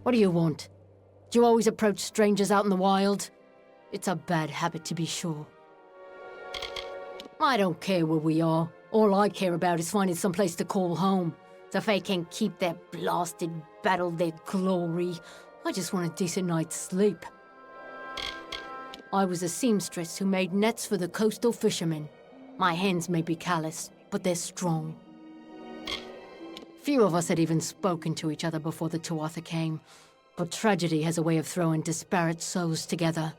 What do you want? Do you always approach strangers out in the wild? It's a bad habit, to be sure. I don't care where we are. All I care about is finding someplace to call home. So if they can keep their blasted battle, their glory, I just want a decent night's sleep. I was a seamstress who made nets for the coastal fishermen. My hands may be callous, but they're strong. Few of us had even spoken to each other before the Tuatha came, but tragedy has a way of throwing disparate souls together.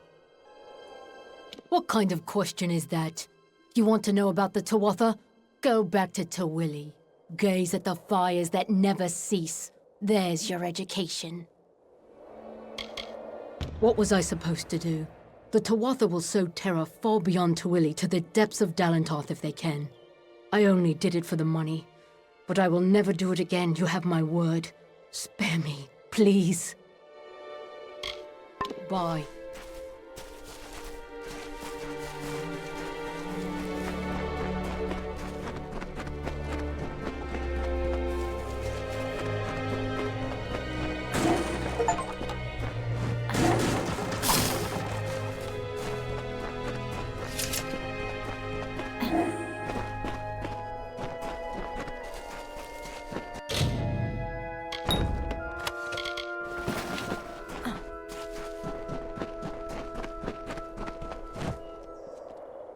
What kind of question is that? You want to know about the Tuatha? Go back to Tawili. Gaze at the fires that never cease. There's your education. What was I supposed to do? The Tuatha will sow terror far beyond Tawili to the depths of Dalantarth if they can. I only did it for the money. But I will never do it again, you have my word. Spare me, please. Bye.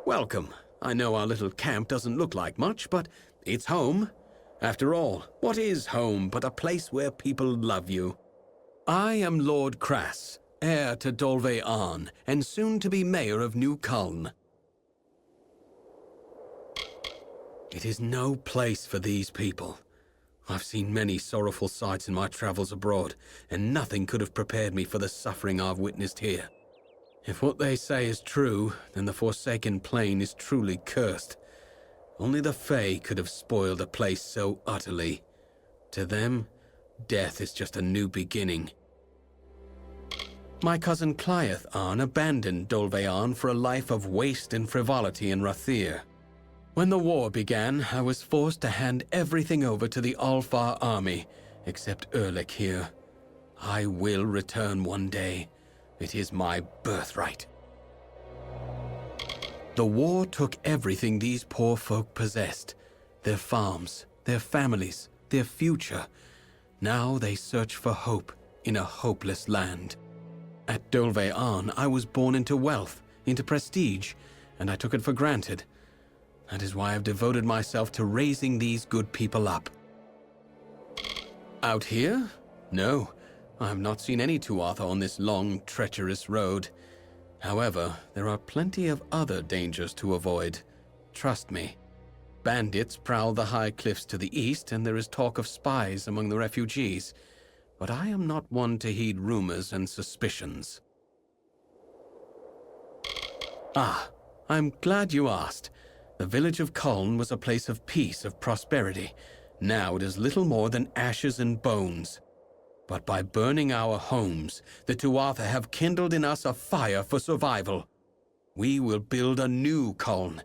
Welcome. I know our little camp doesn't look like much, but it's home. After all, what is home but a place where people love you? I am Lord Crass, heir to Dolve Arn, and soon to be mayor of New Culn. It is no place for these people. I've seen many sorrowful sights in my travels abroad, and nothing could have prepared me for the suffering I've witnessed here. If what they say is true, then the Forsaken Plain is truly cursed. Only the Fae could have spoiled a place so utterly. To them, death is just a new beginning. My cousin Cliath Arn abandoned Dolve Arn for a life of waste and frivolity in Rathir. When the war began, I was forced to hand everything over to the Alfar army, except Erlich here. I will return one day. It is my birthright. The war took everything these poor folk possessed. Their farms, their families, their future. Now they search for hope in a hopeless land. At Dolve Arn, I was born into wealth, into prestige, and I took it for granted. That is why I've devoted myself to raising these good people up. Out here? No. I have not seen any Tuatha on this long, treacherous road. However, there are plenty of other dangers to avoid. Trust me. Bandits prowl the high cliffs to the east, and there is talk of spies among the refugees. But I am not one to heed rumors and suspicions. Ah, I'm glad you asked. The village of Culn was a place of peace, of prosperity. Now it is little more than ashes and bones. But by burning our homes, the Tuatha have kindled in us a fire for survival. We will build a new Culn.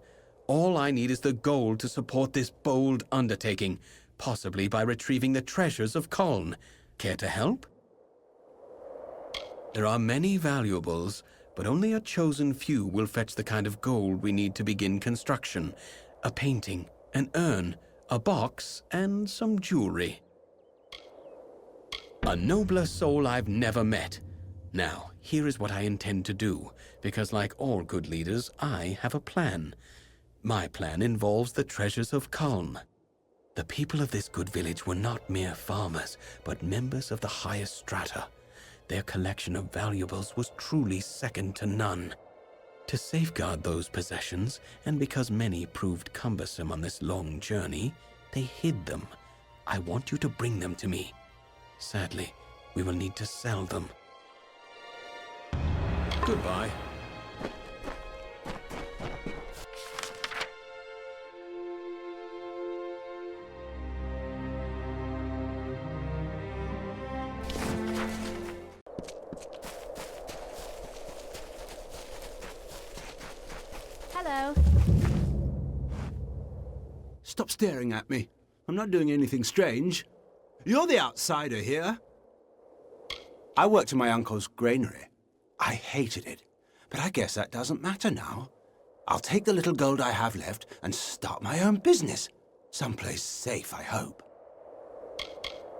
All I need is the gold to support this bold undertaking, possibly by retrieving the treasures of Culn. Care to help? There are many valuables, but only a chosen few will fetch the kind of gold we need to begin construction. A painting, an urn, a box, and some jewelry. A nobler soul I've never met. Now, here is what I intend to do, because like all good leaders, I have a plan. My plan involves the treasures of Culn. The people of this good village were not mere farmers, but members of the highest strata. Their collection of valuables was truly second to none. To safeguard those possessions, and because many proved cumbersome on this long journey, they hid them. I want you to bring them to me. Sadly, we will need to sell them. Goodbye. Hello. Stop staring at me. I'm not doing anything strange. You're the outsider here. I worked in my uncle's granary. I hated it, but I guess that doesn't matter now. I'll take the little gold I have left and start my own business. Someplace safe, I hope.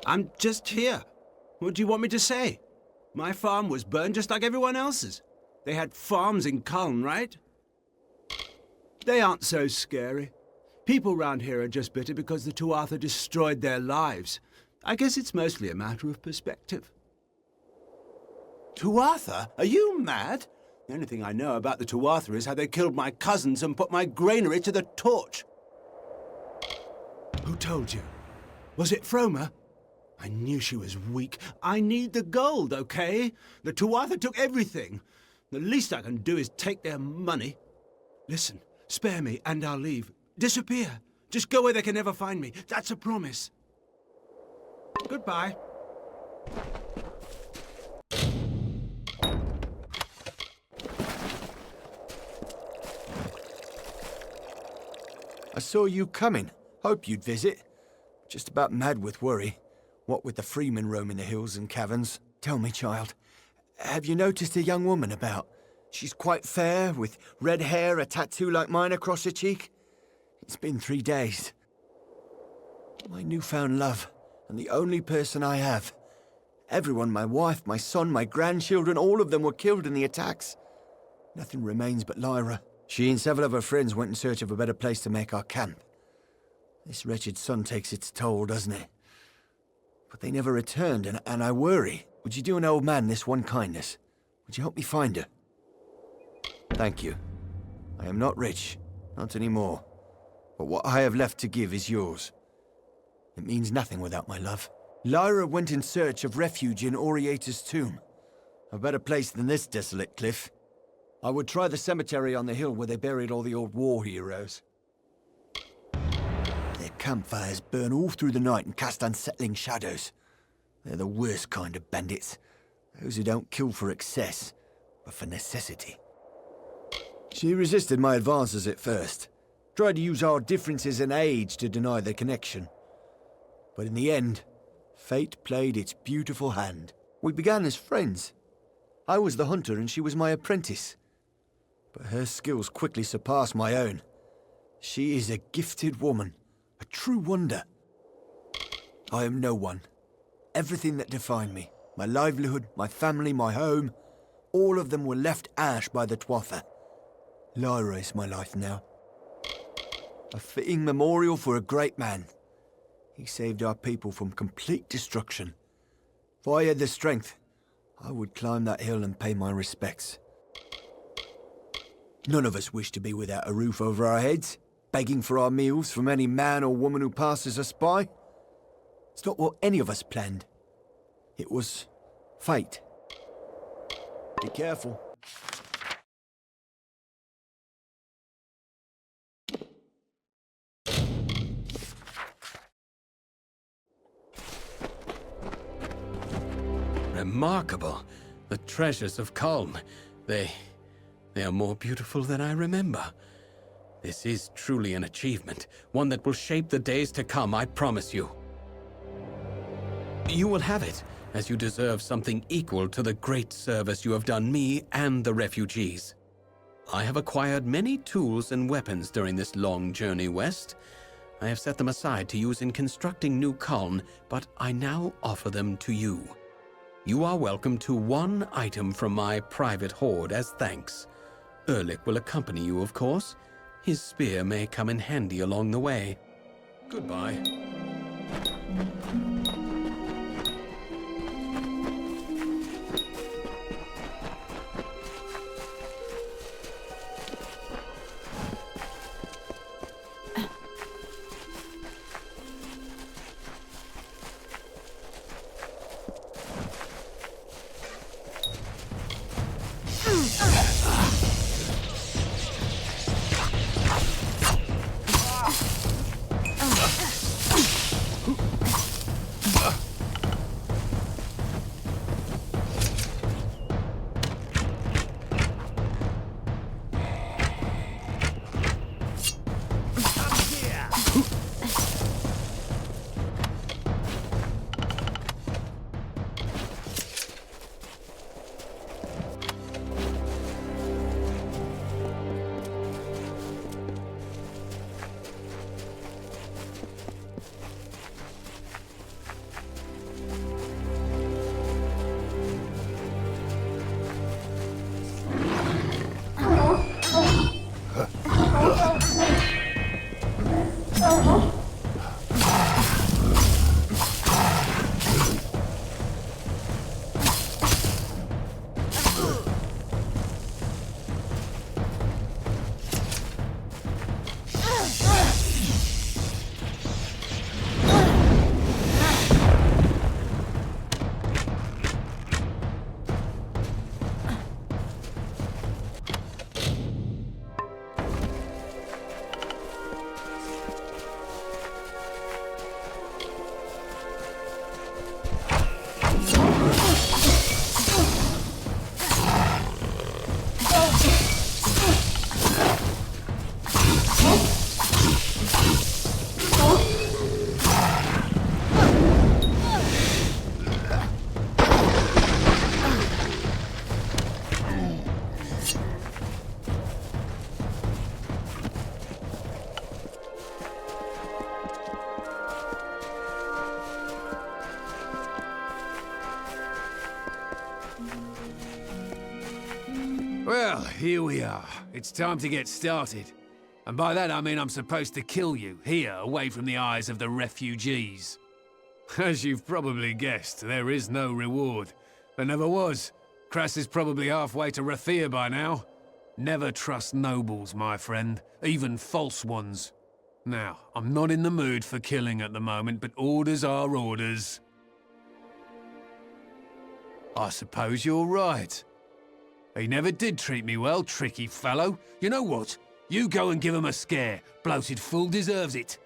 I'm just here. What do you want me to say? My farm was burned just like everyone else's. They had farms in Culm, right? They aren't so scary. People round here are just bitter because the Tuatha destroyed their lives. I guess it's mostly a matter of perspective. Tuatha? Are you mad? The only thing I know about the Tuatha is how they killed my cousins and put my granary to the torch. Who told you? Was it Froma? I knew she was weak. I need the gold, okay? The Tuatha took everything. The least I can do is take their money. Listen, spare me and I'll leave. Disappear. Just go where they can never find me. That's a promise. Goodbye. I saw you coming. Hope you'd visit. Just about mad with worry. What with the freemen roaming the hills and caverns. Tell me, child, have you noticed a young woman about? She's quite fair, with red hair, a tattoo like mine across her cheek. It's been 3 days. My newfound love, and the only person I have. Everyone, my wife, my son, my grandchildren, all of them were killed in the attacks. Nothing remains but Lyra. She and several of her friends went in search of a better place to make our camp. This wretched sun takes its toll, doesn't it? But they never returned, and I worry. Would you do an old man this one kindness? Would you help me find her? Thank you. I am not rich, not anymore. But what I have left to give is yours. It means nothing without my love. Lyra went in search of refuge in Oriata's tomb. A better place than this desolate cliff. I would try the cemetery on the hill where they buried all the old war heroes. Their campfires burn all through the night and cast unsettling shadows. They're the worst kind of bandits. Those who don't kill for excess, but for necessity. She resisted my advances at first. Tried to use our differences in age to deny the connection. But in the end, fate played its beautiful hand. We began as friends. I was the hunter and she was my apprentice. But her skills quickly surpassed my own. She is a gifted woman, a true wonder. I am no one. Everything that defined me, my livelihood, my family, my home, all of them were left ash by the Tuatha. Lyra is my life now. A fitting memorial for a great man. He saved our people from complete destruction. If I had the strength, I would climb that hill and pay my respects. None of us wish to be without a roof over our heads, begging for our meals from any man or woman who passes us by. It's not what any of us planned. It was fate. Be careful. Remarkable. The treasures of Culm. They are more beautiful than I remember. This is truly an achievement, one that will shape the days to come, I promise you. You will have it, as you deserve something equal to the great service you have done me and the refugees. I have acquired many tools and weapons during this long journey west. I have set them aside to use in constructing New Culm, but I now offer them to you. You are welcome to one item from my private hoard as thanks. Erlich will accompany you, of course. His spear may come in handy along the way. Goodbye. Well, here we are. It's time to get started. And by that I mean I'm supposed to kill you, here, away from the eyes of the refugees. As you've probably guessed, there is no reward. There never was. Kras is probably halfway to Rathir by now. Never trust nobles, my friend, even false ones. Now, I'm not in the mood for killing at the moment, but orders are orders. I suppose you're right. He never did treat me well, tricky fellow. You know what? You go and give him a scare. Bloated fool deserves it.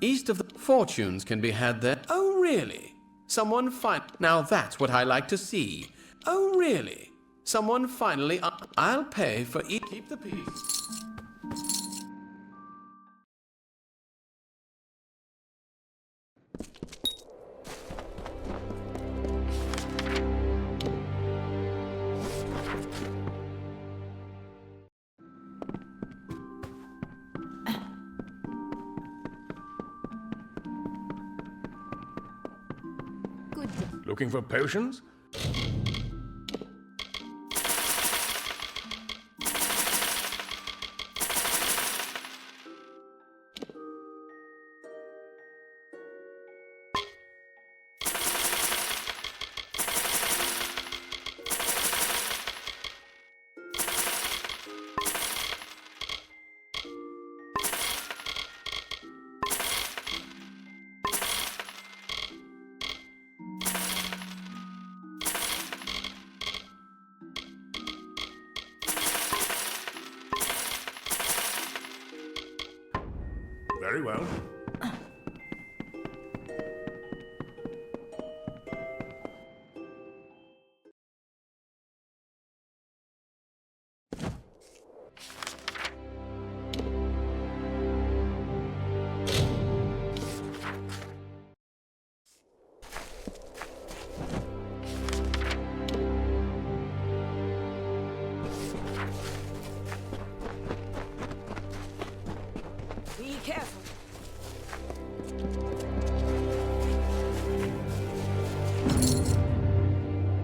East of the fortunes can be had there. Oh, really? Someone Now that's what I like to see. Oh, really? Someone finally... I'll pay for each... Keep the peace. Looking for potions? Very well. Be careful.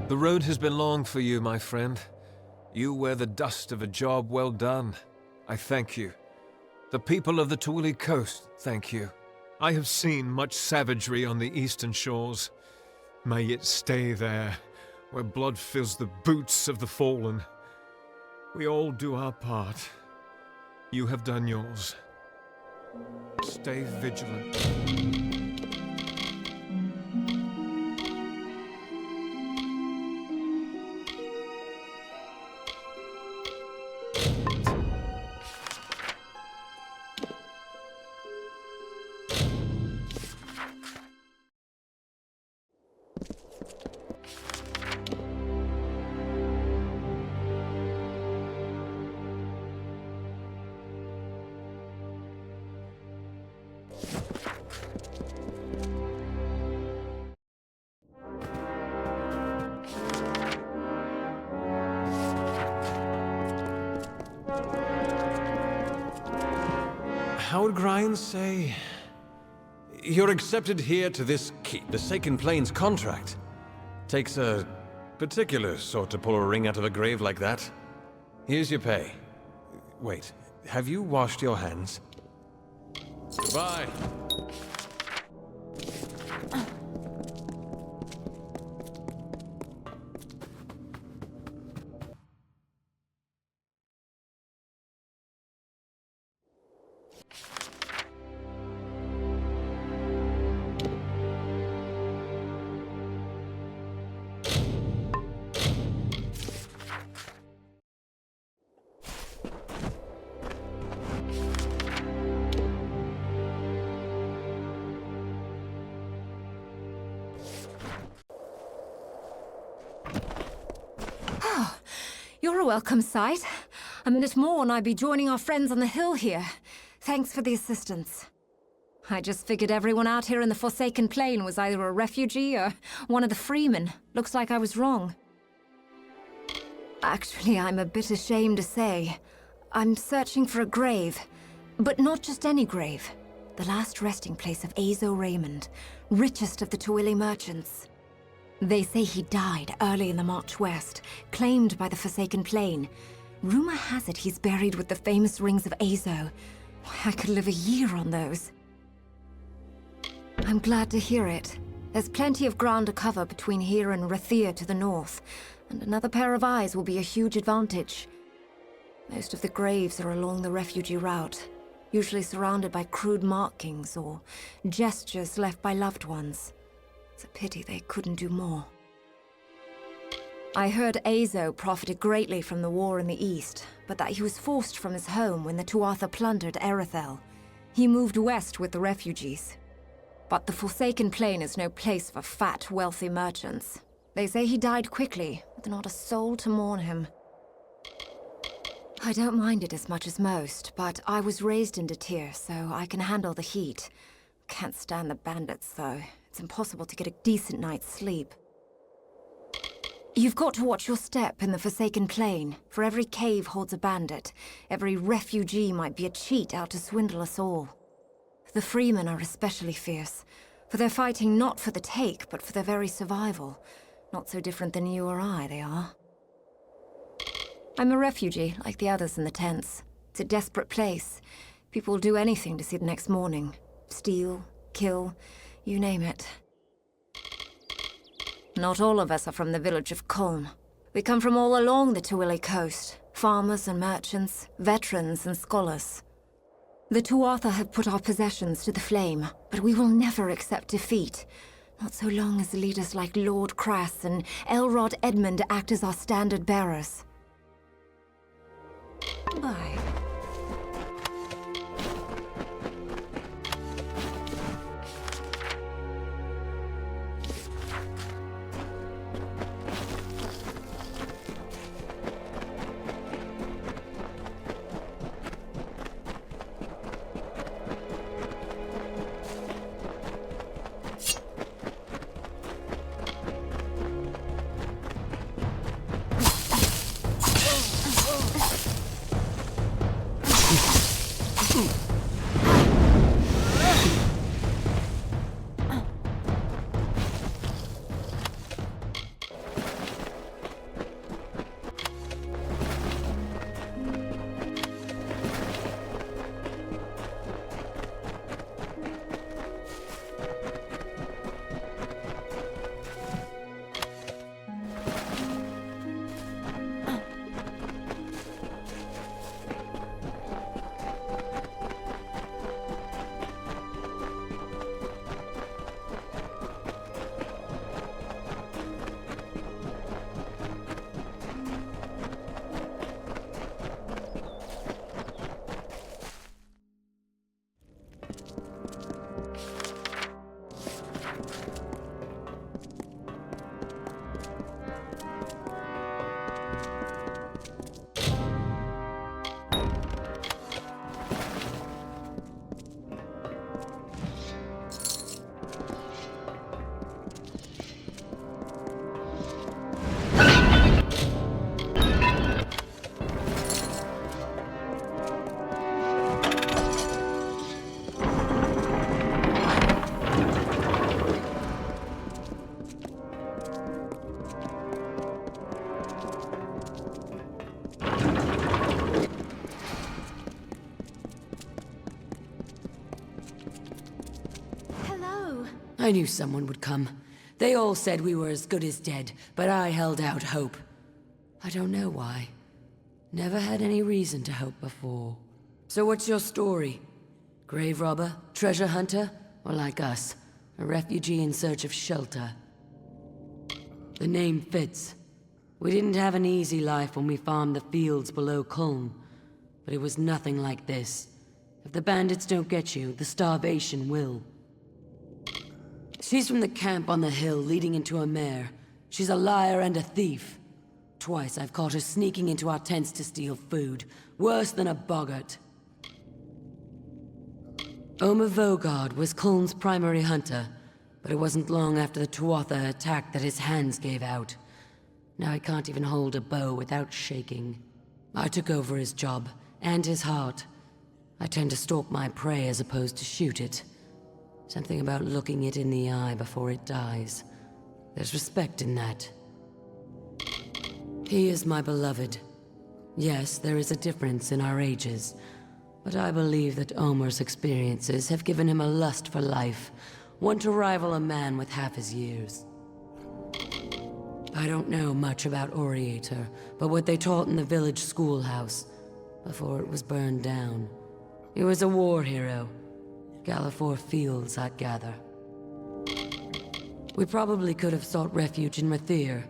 The road has been long for you, my friend. You wear the dust of a job well done. I thank you. The people of the Tuuli coast thank you. I have seen much savagery on the eastern shores. May it stay there, where blood fills the boots of the fallen. We all do our part. You have done yours. Stay vigilant. how would Grind say? You're accepted here to this keep, the Forsaken Plains contract. Takes a particular sort to pull a ring out of a grave like that. Here's your pay. Wait, have you washed your hands? Goodbye. You're a welcome sight. A minute more and I'd be joining our friends on the hill here. Thanks for the assistance. I just figured everyone out here in the Forsaken Plain was either a refugee or one of the freemen. Looks like I was wrong. Actually, I'm a bit ashamed to say. I'm searching for a grave. But not just any grave. The last resting place of Azo Raymond, richest of the Twilly merchants. They say he died early in the march west, claimed by the Forsaken Plain. Rumor has it he's buried with the famous rings of Azo. I could live a year on those. I'm glad to hear it. There's plenty of ground to cover between here and Rathir to the north, and another pair of eyes will be a huge advantage. Most of the graves are along the refugee route, usually surrounded by crude markings or gestures left by loved ones. It's a pity they couldn't do more. I heard Azo profited greatly from the war in the east, but that he was forced from his home when the Tuatha plundered Erethel. He moved west with the refugees. But the Forsaken Plain is no place for fat, wealthy merchants. They say he died quickly, with not a soul to mourn him. I don't mind it as much as most, but I was raised in Datir, so I can handle the heat. Can't stand the bandits, though. It's impossible to get a decent night's sleep. You've got to watch your step in the Forsaken Plain, for every cave holds a bandit. Every refugee might be a cheat out to swindle us all. The freemen are especially fierce, for they're fighting not for the take, but for their very survival. Not so different than you or I, they are. I'm a refugee, like the others in the tents. It's a desperate place. People will do anything to see the next morning. Steal, kill, you name it. Not all of us are from the village of Colm. We come from all along the Twilly coast. Farmers and merchants, veterans and scholars. The Tuatha have put our possessions to the flame, but we will never accept defeat. Not so long as leaders like Lord Crass and Elrod Edmund act as our standard bearers. Bye. I knew someone would come. They all said we were as good as dead, but I held out hope. I don't know why. Never had any reason to hope before. So what's your story? Grave robber? Treasure hunter? Or like us, a refugee in search of shelter? The name fits. We didn't have an easy life when we farmed the fields below Culm, but it was nothing like this. If the bandits don't get you, the starvation will. She's from the camp on the hill leading into a mare. She's a liar and a thief. Twice I've caught her sneaking into our tents to steal food. Worse than a boggart. Omer Vogard was Kulm's primary hunter, but it wasn't long after the Tuatha attacked that his hands gave out. Now he can't even hold a bow without shaking. I took over his job, and his heart. I tend to stalk my prey as opposed to shoot it. Something about looking it in the eye before it dies. There's respect in that. He is my beloved. Yes, there is a difference in our ages, but I believe that Omer's experiences have given him a lust for life, one to rival a man with half his years. I don't know much about Oriator, but what they taught in the village schoolhouse, before it was burned down. He was a war hero. Gallifore Fields, I'd gather. We probably could have sought refuge in Rathir,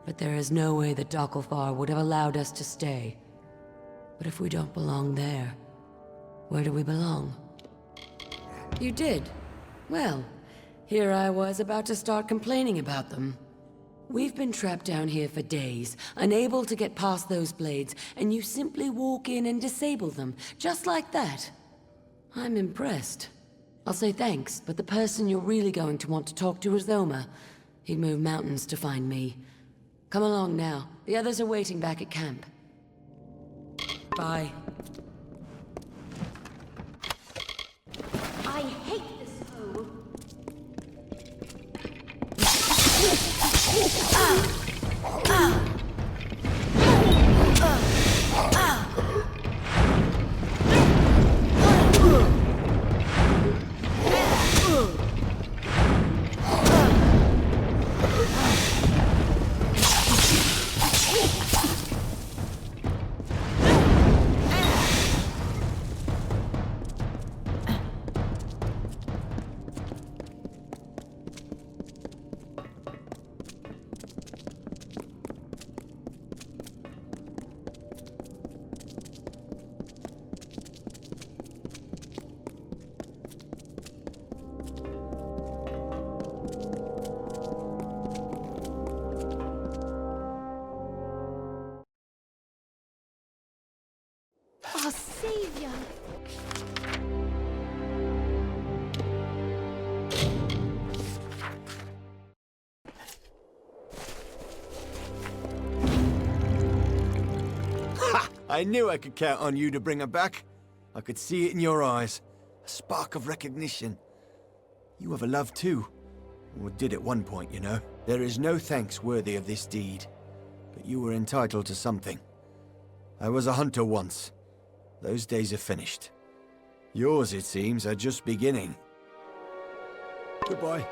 but there is no way that Dokkalfar would have allowed us to stay. But if we don't belong there, where do we belong? You did? Well, here I was about to start complaining about them. We've been trapped down here for days, unable to get past those blades, and you simply walk in and disable them, just like that. I'm impressed. I'll say thanks, but the person you're really going to want to talk to is Omer. He'd move mountains to find me. Come along now. The others are waiting back at camp. Bye. I hate this hole. Our savior. Ha! I knew I could count on you to bring her back. I could see it in your eyes. A spark of recognition. You have a love too. Or did at one point, you know. There is no thanks worthy of this deed. But you were entitled to something. I was a hunter once. Those days are finished. Yours, it seems, are just beginning. Goodbye.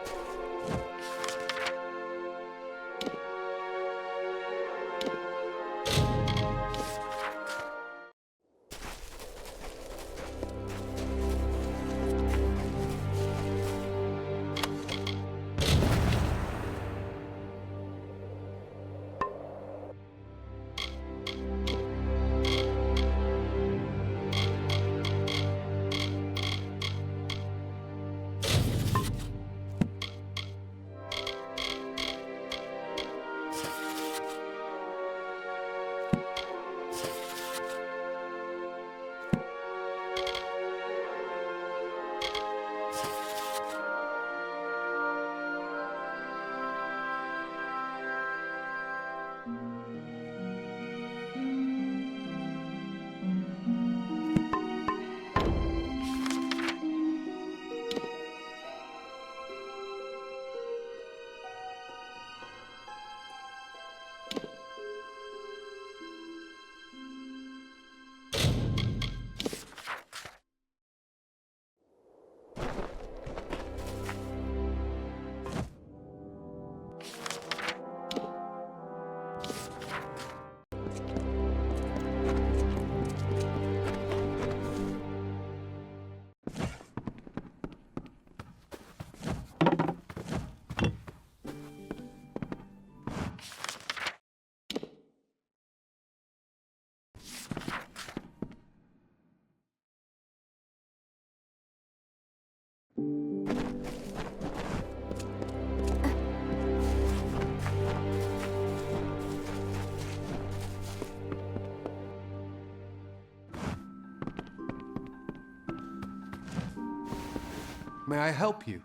may I help you?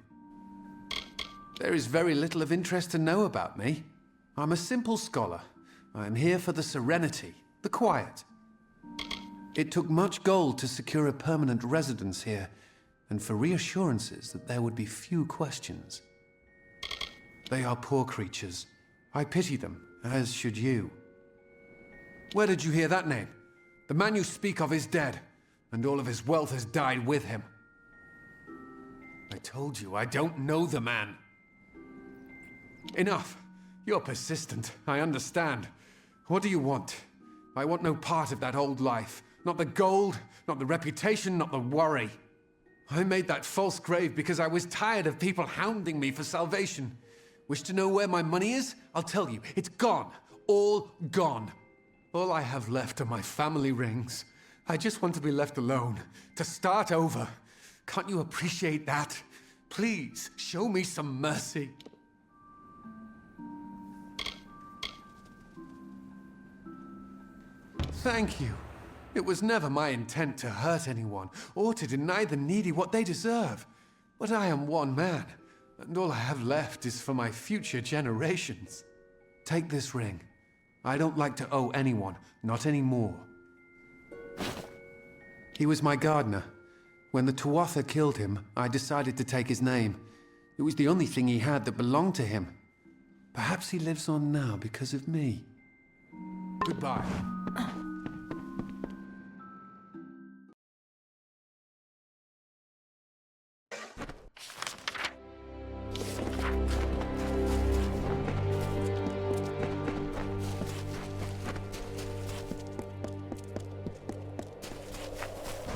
There is very little of interest to know about me. I'm a simple scholar. I am here for the serenity, the quiet. It took much gold to secure a permanent residence here, and for reassurances that there would be few questions. They are poor creatures. I pity them, as should you. Where did you hear that name? The man you speak of is dead, and all of his wealth has died with him. I told you, I don't know the man. Enough. You're persistent, I understand. What do you want? I want no part of that old life. Not the gold, not the reputation, not the worry. I made that false grave because I was tired of people hounding me for salvation. Wish to know where my money is? I'll tell you. It's gone. All gone. All I have left are my family rings. I just want to be left alone, to start over. Can't you appreciate that? Please, show me some mercy. Thank you. It was never my intent to hurt anyone, or to deny the needy what they deserve. But I am one man, and all I have left is for my future generations. Take this ring. I don't like to owe anyone, not anymore. He was my gardener. When the Tuatha killed him, I decided to take his name. It was the only thing he had that belonged to him. Perhaps he lives on now because of me. Goodbye.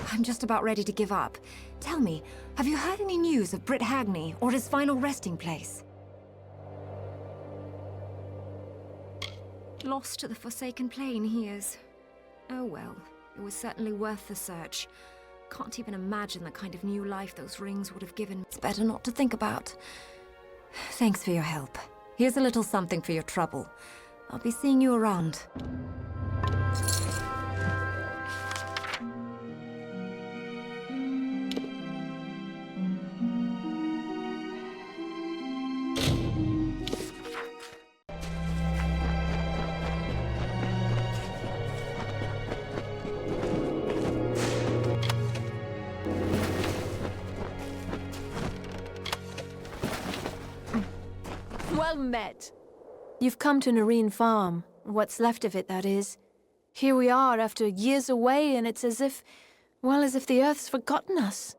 I'm just about ready to give up. Tell me, have you heard any news of Britt Hagney or his final resting place? Lost to the Forsaken Plain, he is. Oh well, it was certainly worth the search. Can't even imagine the kind of new life those rings would have given. It's better not to think about. Thanks for your help. Here's a little something for your trouble. I'll be seeing you around. Well met. You've come to Nareen Farm. What's left of it, that is. Here we are after years away, and it's as if, well, as if the Earth's forgotten us.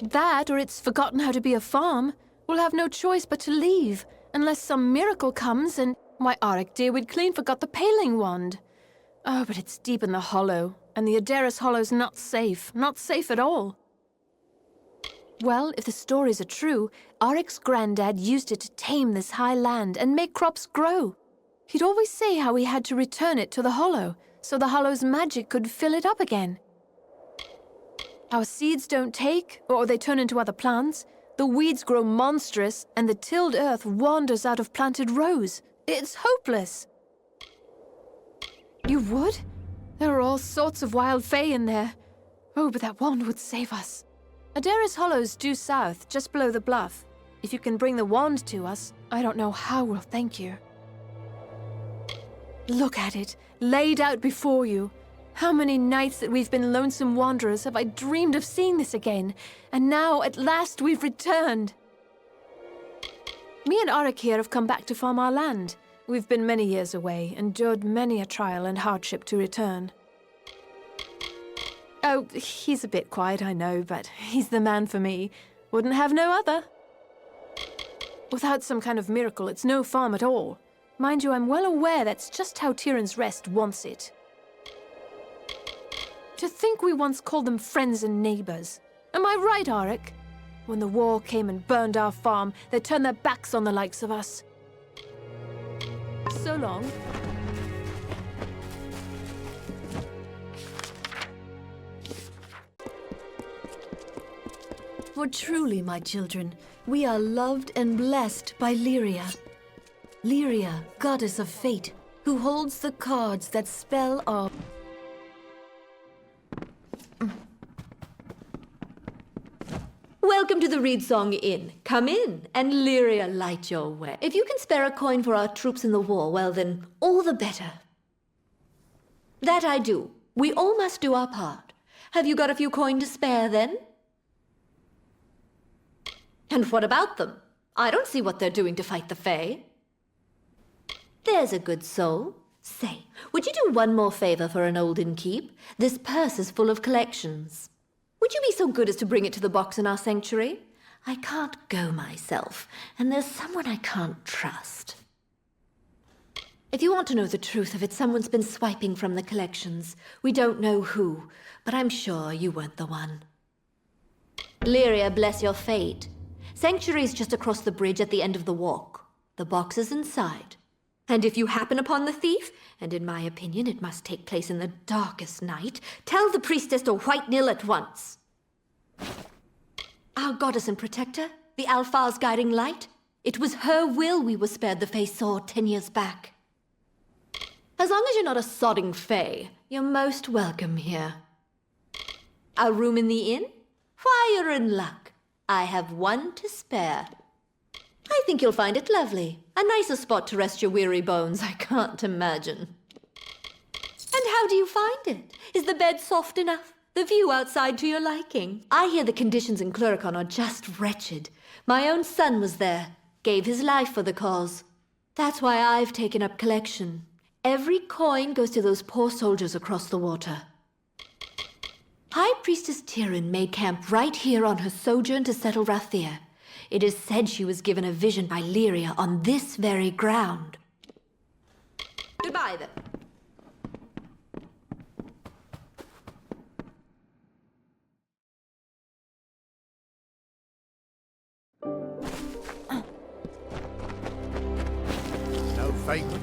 That, or it's forgotten how to be a farm. We'll have no choice but to leave, unless some miracle comes, and... Why, Auric, dear, we'd clean forgot the paling wand. Oh, but it's deep in the hollow, and the Adaris Hollow's not safe at all. Well, if the stories are true, Auric's granddad used it to tame this high land and make crops grow. He'd always say how he had to return it to the hollow, so the hollow's magic could fill it up again. Our seeds don't take, or they turn into other plants. The weeds grow monstrous, and the tilled earth wanders out of planted rows. It's hopeless. You would? There are all sorts of wild fae in there. Oh, but that wand would save us. Adaris Hollow's due south, just below the bluff. If you can bring the wand to us, I don't know how we'll thank you. Look at it, laid out before you. How many nights that we've been lonesome wanderers have I dreamed of seeing this again, and now, at last, we've returned. Me and Auric here have come back to farm our land. We've been many years away, endured many a trial and hardship to return. Oh, he's a bit quiet, I know, but he's the man for me. Wouldn't have no other. Without some kind of miracle, it's no farm at all. Mind you, I'm well aware that's just how Tyrion's Rest wants it. To think we once called them friends and neighbors. Am I right, Auric? When the war came and burned our farm, they turned their backs on the likes of us. So long. For truly, my children, we are loved and blessed by Lyria. Lyria, goddess of fate, who holds the cards that spell our... Reed Song Inn. Come in, and Lyria light your way. If you can spare a coin for our troops in the war, well then, all the better. That I do. We all must do our part. Have you got a few coin to spare, then? And what about them? I don't see what they're doing to fight the Fae. There's a good soul. Say, would you do one more favor for an old innkeep? This purse is full of collections. Would you be so good as to bring it to the box in our sanctuary? I can't go myself, and there's someone I can't trust. If you want to know the truth of it, someone's been swiping from the collections. We don't know who, but I'm sure you weren't the one. Lyria, bless your fate. Sanctuary's just across the bridge at the end of the walk. The box is inside. And if you happen upon the thief, and in my opinion it must take place in the darkest night, tell the priestess to white nil at once. Our goddess and protector, the Alfar's guiding light, it was her will we were spared the Fae sword 10 years back. As long as you're not a sodding Fae, you're most welcome here. A room in the inn? Why, you're in luck. I have one to spare. I think you'll find it lovely. A nicer spot to rest your weary bones, I can't imagine. And how do you find it? Is the bed soft enough? The view outside to your liking? I hear the conditions in Cluricon are just wretched. My own son was there, gave his life for the cause. That's why I've taken up collection. Every coin goes to those poor soldiers across the water. High Priestess Tyrion made camp right here on her sojourn to settle Rathir. It is said she was given a vision by Lyria on this very ground. Goodbye, then. No vagrant.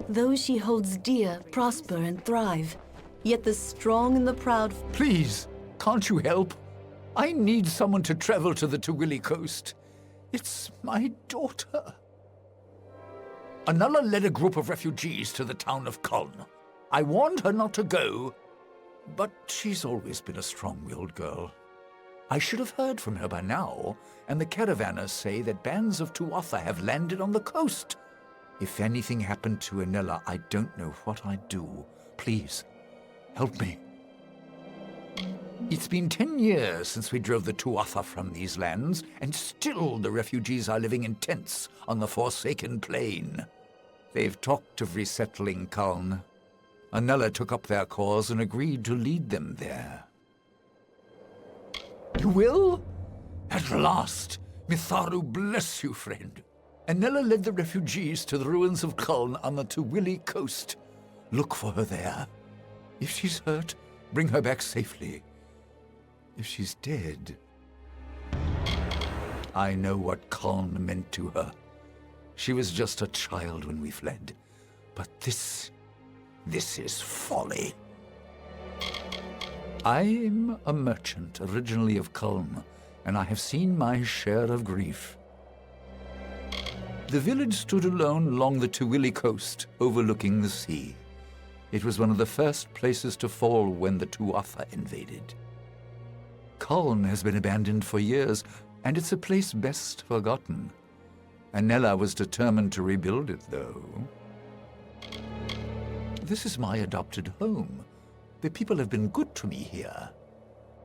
Those she holds dear prosper and thrive. Yet the strong and the proud... Please, can't you help? I need someone to travel to the Tawili coast. It's my daughter. Anala led a group of refugees to the town of Kuln. I warned her not to go, but she's always been a strong-willed girl. I should have heard from her by now, and the caravanners say that bands of Tuatha have landed on the coast. If anything happened to Anela, I don't know what I'd do. Please, help me. It's been 10 years since we drove the Tuatha from these lands, and still the refugees are living in tents on the Forsaken Plain. They've talked of resettling Kaln. Anella took up their cause and agreed to lead them there. You will? At last! Mitharu bless you, friend. Anella led the refugees to the ruins of Kaln on the Tuwili coast. Look for her there. If she's hurt, bring her back safely. If she's dead... I know what Kaln meant to her. She was just a child when we fled. But this is folly. I'm a merchant, originally of Kaln, and I have seen my share of grief. The village stood alone along the Tuwili coast, overlooking the sea. It was one of the first places to fall when the Tuatha invaded. Kaln has been abandoned for years, and it's a place best forgotten. Anella was determined to rebuild it, though. This is my adopted home. The people have been good to me here.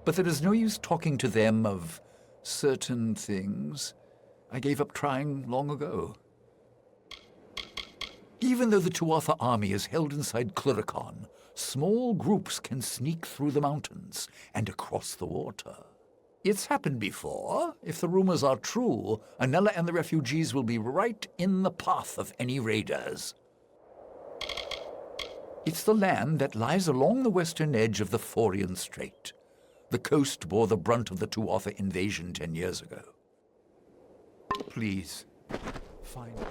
But there is no use talking to them of certain things. I gave up trying long ago. Even though the Tuatha army is held inside Cluricon, small groups can sneak through the mountains and across the water. It's happened before. If the rumors are true, Anella and the refugees will be right in the path of any raiders. It's the land that lies along the western edge of the Forian Strait. The coast bore the brunt of the Tuatha invasion 10 years ago. Please, find my...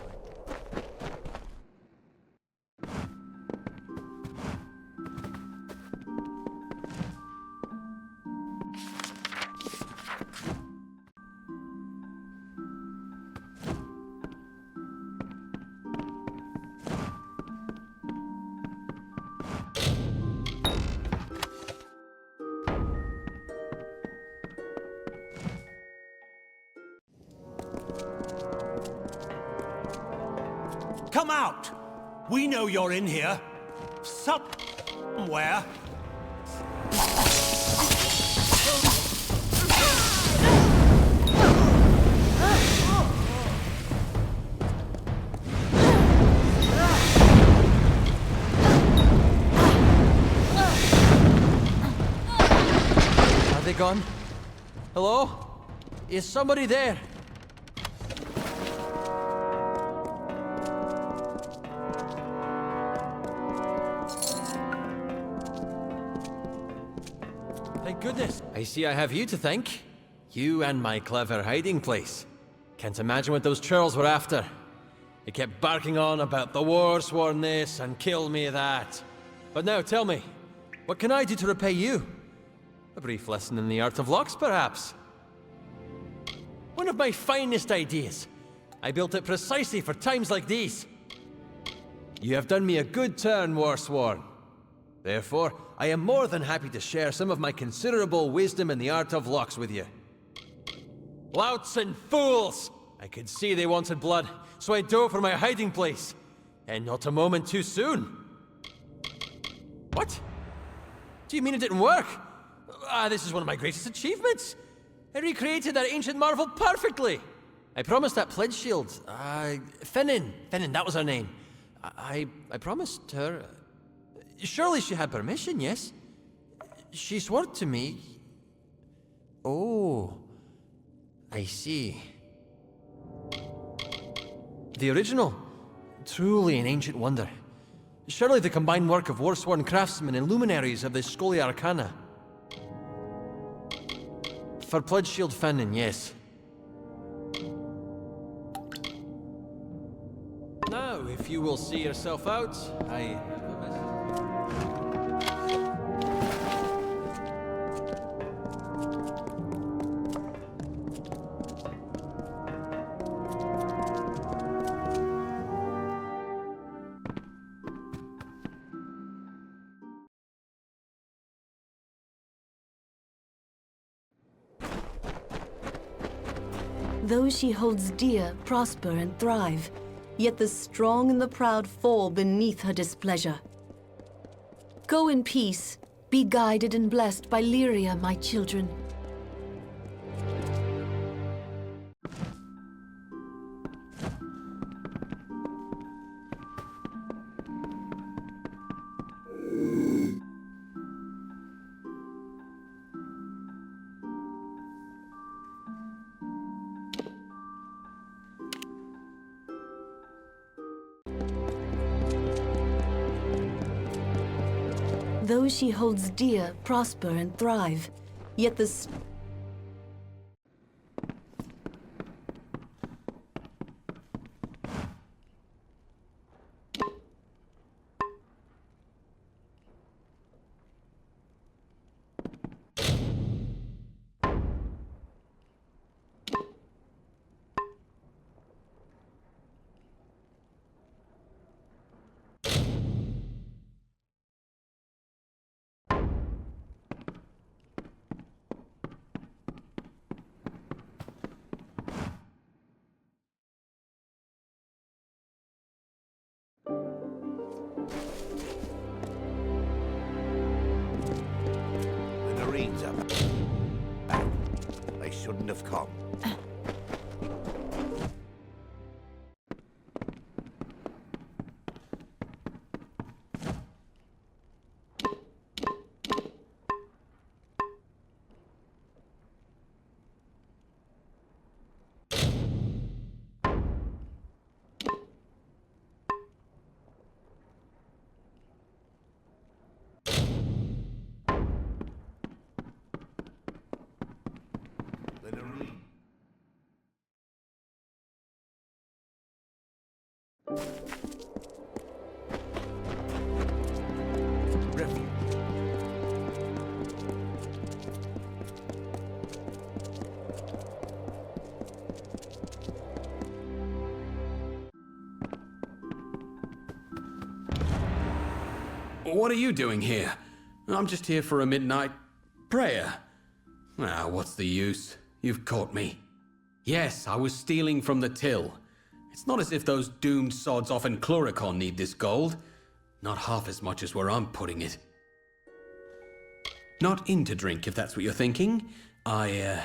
Come out! We know you're in here. Somewhere. Are they gone? Hello? Is somebody there? Thank goodness. I see I have you to thank. You and my clever hiding place. Can't imagine what those churls were after. They kept barking on about the war sworn this and kill me that. But now tell me, what can I do to repay you? A brief lesson in the art of locks, perhaps? One of my finest ideas. I built it precisely for times like these. You have done me a good turn, Warsworn. Therefore, I am more than happy to share some of my considerable wisdom in the art of locks with you. Louts and fools! I could see they wanted blood, so I dove for my hiding place. And not a moment too soon. What? Do you mean it didn't work? This is one of my greatest achievements. I recreated that ancient marvel perfectly. I promised that pledge shield. Finnan, that was her name. I promised her. Surely she had permission, yes? She swore to me. Oh, I see. The original. Truly an ancient wonder. Surely the combined work of war-sworn craftsmen and luminaries of the Scholia Arcana. For Pledge Shield Finnan, yes. Now, if you will see yourself out, I have a message. Those she holds dear prosper and thrive, yet the strong and the proud fall beneath her displeasure. Go in peace, Be guided and blessed by Lyria, my children. Those she holds dear prosper and thrive, yet the The Marines are back. They shouldn't have come. What are you doing here? I'm just here for a midnight prayer. Ah, what's the use? You've caught me. Yes, I was stealing from the till. It's not as if those doomed sods off in Chloricon need this gold. Not half as much as where I'm putting it. Not in to drink, if that's what you're thinking. There's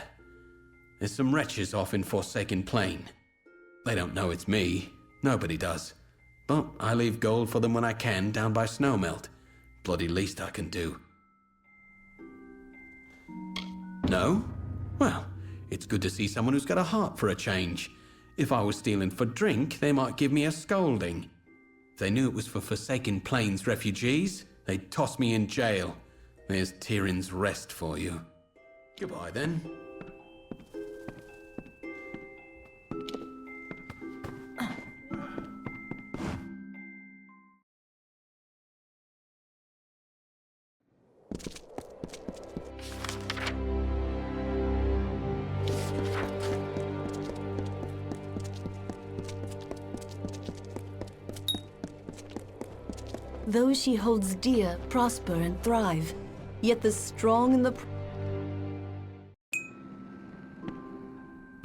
some wretches off in Forsaken Plain. They don't know it's me. Nobody does. But I leave gold for them when I can down by Snowmelt. Bloody least I can do. No? Well, it's good to see someone who's got a heart for a change. If I was stealing for drink, they might give me a scolding. If they knew it was for Forsaken Plains refugees, they'd toss me in jail. There's Tyrion's rest for you. Goodbye, then. Those she holds dear prosper and thrive, yet the strong and the...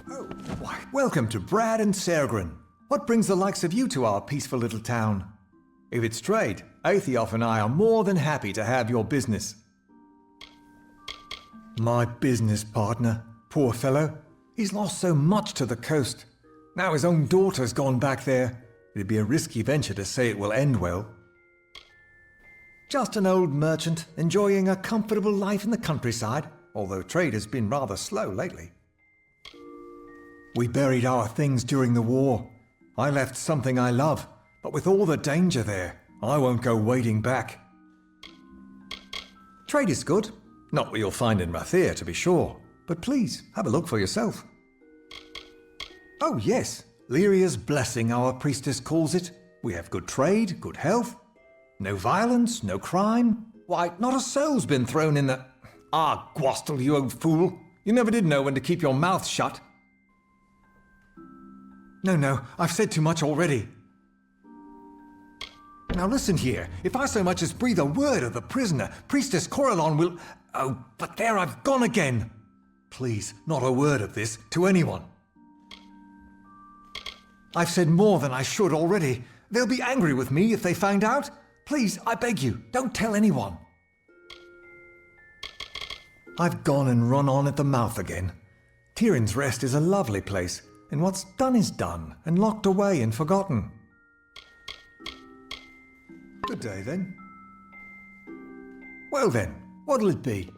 Oh, why, welcome to Brad and Sergrin. What brings the likes of you to our peaceful little town? If it's trade, Aethiof and I are more than happy to have your business. My business partner, poor fellow. He's lost so much to the coast. Now his own daughter's gone back there. It'd be a risky venture to say it will end well. Just an old merchant, enjoying a comfortable life in the countryside, although trade has been rather slow lately. We buried our things during the war. I left something I love, but with all the danger there, I won't go wading back. Trade is good. Not what you'll find in Rathir, to be sure, but please, have a look for yourself. Oh yes, Lyria's blessing, our priestess calls it. We have good trade, good health. No violence, no crime. Why, not a soul's been thrown in the... Ah, Gwastel, you old fool. You never did know when to keep your mouth shut. No, I've said too much already. Now listen here. If I so much as breathe a word of the prisoner, Priestess Corellon will... Oh, but there I've gone again. Please, not a word of this to anyone. I've said more than I should already. They'll be angry with me if they find out. Please, I beg you, don't tell anyone. I've gone and run on at the mouth again. Tyrion's Rest is a lovely place, and what's done is done, and locked away and forgotten. Good day, then. Well then, what'll it be?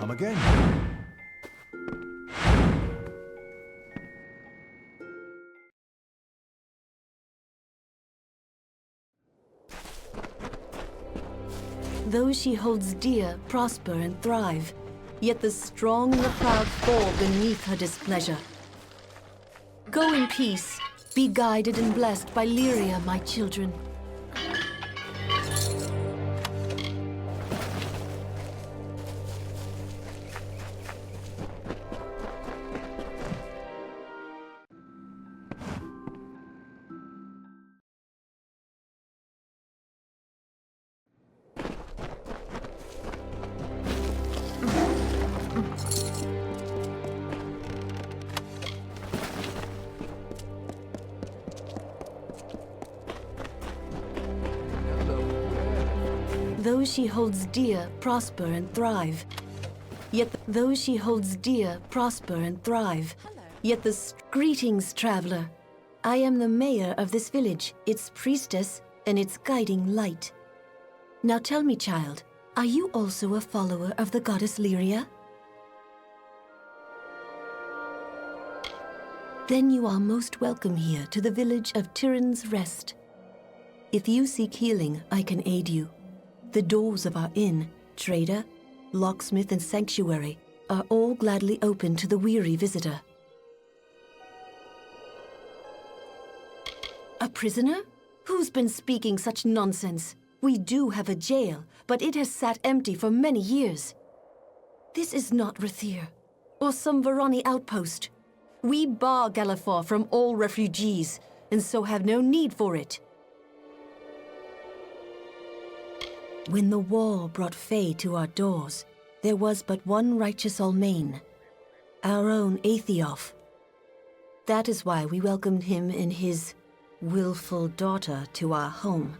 Come again. Those she holds dear prosper and thrive, yet the strong and the proud fall beneath her displeasure. Go in peace, be guided and blessed by Lyria, my children. Those she holds dear prosper and thrive. Yet those she holds dear prosper and thrive. Yet the greetings, traveler. I am the mayor of this village, its priestess, and its guiding light. Now tell me, child, are you also a follower of the goddess Lyria? Then you are most welcome here to the village of Tyrion's Rest. If you seek healing, I can aid you. The doors of our inn, trader, locksmith, and sanctuary are all gladly open to the weary visitor. A prisoner? Who's been speaking such nonsense? We do have a jail, but it has sat empty for many years. This is not Rathir, or some Varani outpost. We bar Galafor from all refugees, and so have no need for it. When the war brought Fae to our doors, there was but one righteous Almain, our own Aethiof. That is why we welcomed him and his willful daughter to our home.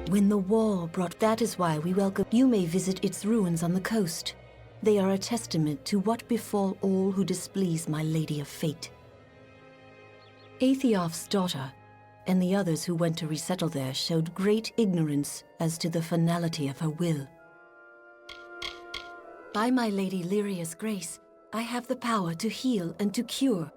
When the war brought, that is why we welcome. You may visit its ruins on the coast. They are a testament to what befall all who displease my Lady of Fate. Aethiof's daughter and the others who went to resettle there showed great ignorance as to the finality of her will. By my Lady Lyria's grace, I have the power to heal and to cure.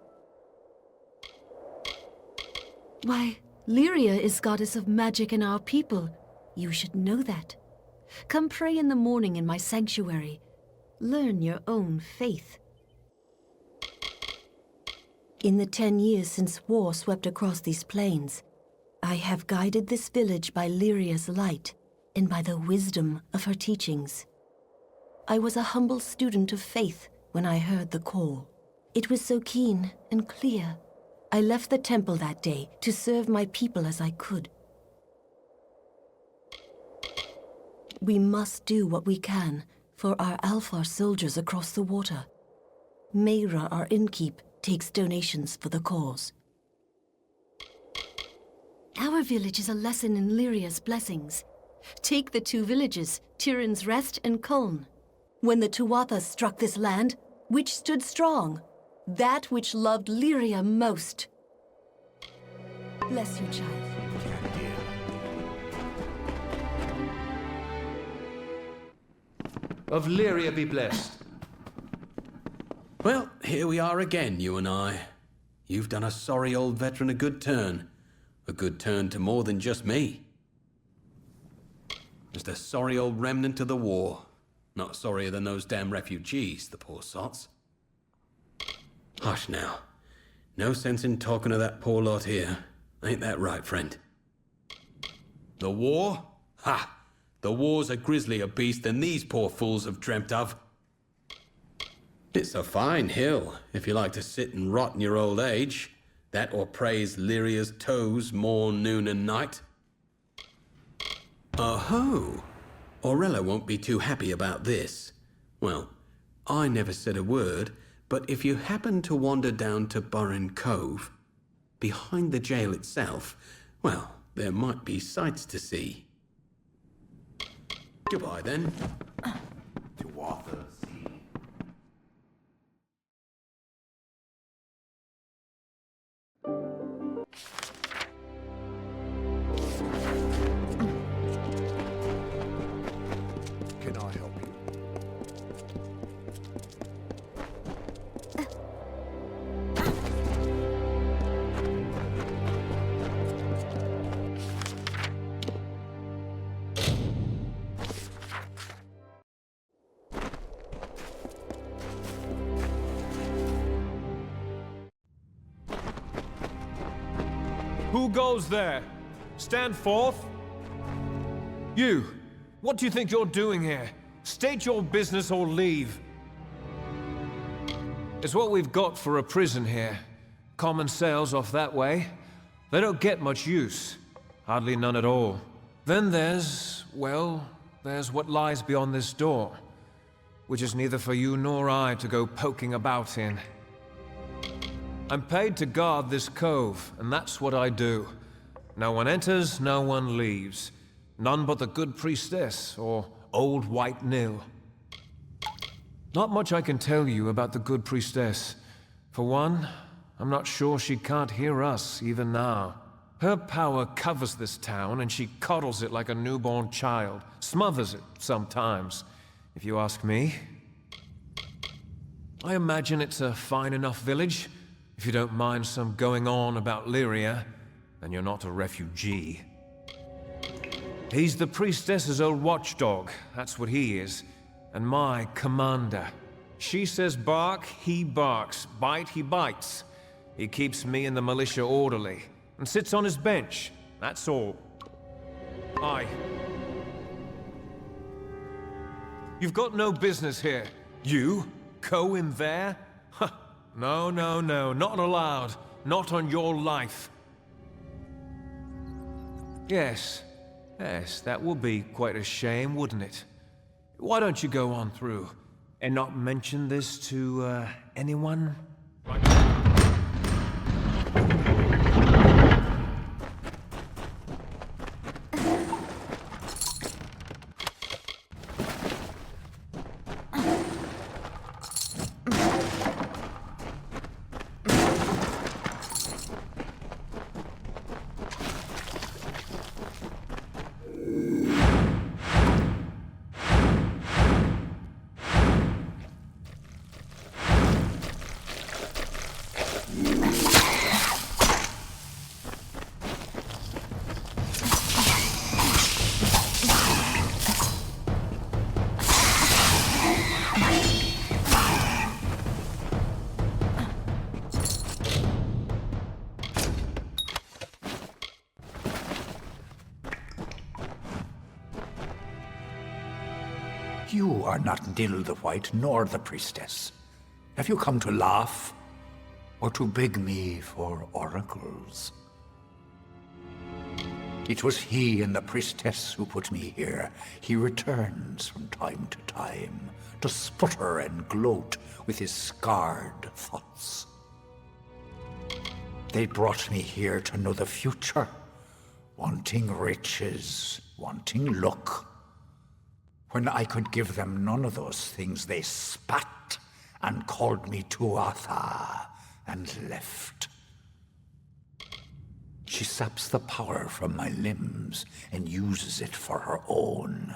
Why, Lyria is goddess of magic in our people. You should know that. Come pray in the morning in my sanctuary. Learn your own faith. In the 10 years since war swept across these plains, I have guided this village by Lyria's light and by the wisdom of her teachings. I was a humble student of faith when I heard the call. It was so keen and clear. I left the temple that day to serve my people as I could. We must do what we can for our Alfar soldiers across the water. Mayra, our innkeep, takes donations for the cause. Our village is a lesson in Lyria's blessings. Take the two villages, Tyrion's Rest and Kuln. When the Tuathas struck this land, which stood strong? That which loved Lyria most. Bless you, child. Of Lyria be blessed. Well, here we are again, you and I. You've done a sorry old veteran a good turn. A good turn to more than just me. Just a sorry old remnant of the war. Not sorrier than those damn refugees, the poor sots. Hush now. No sense in talking of that poor lot here. Ain't that right, friend? The war? Ha! The war's a grislier beast than these poor fools have dreamt of. It's a fine hill, if you like to sit and rot in your old age. That or praise Lyria's toes morn, noon and night. Oh-ho! Aurella won't be too happy about this. Well, I never said a word, but if you happen to wander down to Burren Cove, behind the jail itself, well, there might be sights to see. Goodbye, then. Can I help you? Who goes there? Stand forth. You, what do you think you're doing here? State your business or leave. It's what we've got for a prison here. Common cells off that way. They don't get much use. Hardly none at all. Then there's, well, there's what lies beyond this door, which is neither for you nor I to go poking about in. I'm paid to guard this cove, and that's what I do. No one enters, no one leaves. None but the good priestess, or old white Nil. Not much I can tell you about the good priestess. For one, I'm not sure she can't hear us, even now. Her power covers this town, and she coddles it like a newborn child. Smothers it, sometimes, if you ask me. I imagine it's a fine enough village. If you don't mind some going on about Lyria, then you're not a refugee. He's the priestess's old watchdog, that's what he is, and my commander. She says bark, he barks, bite, he bites. He keeps me and the militia orderly, and sits on his bench, that's all. Aye. You've got no business here. You? Go in there? Huh. No, no, no, not allowed. Not on your life. Yes, yes, that would be quite a shame, wouldn't it? Why don't you go on through, and not mention this to, anyone? You are not Nil the White, nor the priestess. Have you come to laugh, or to beg me for oracles? It was he and the priestess who put me here. He returns from time to time, to sputter and gloat with his scarred thoughts. They brought me here to know the future, wanting riches, wanting luck. When I could give them none of those things, they spat and called me Tuatha and left. She saps the power from my limbs and uses it for her own.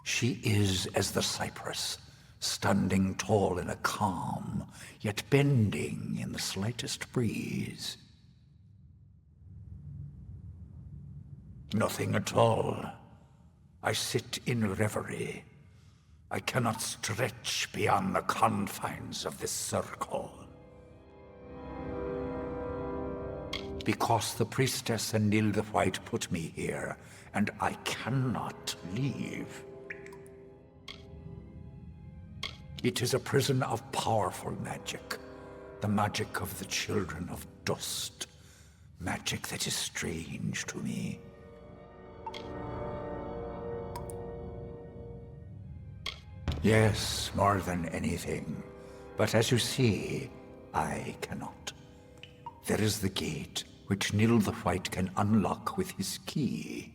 She is as the cypress, standing tall in a calm, yet bending in the slightest breeze. Nothing at all. I sit in reverie. I cannot stretch beyond the confines of this circle. Because the priestess and Nil the White put me here, and I cannot leave. It is a prison of powerful magic. The magic of the children of dust. Magic that is strange to me. Yes, more than anything. But as you see, I cannot. There is the gate, which Nil the White can unlock with his key.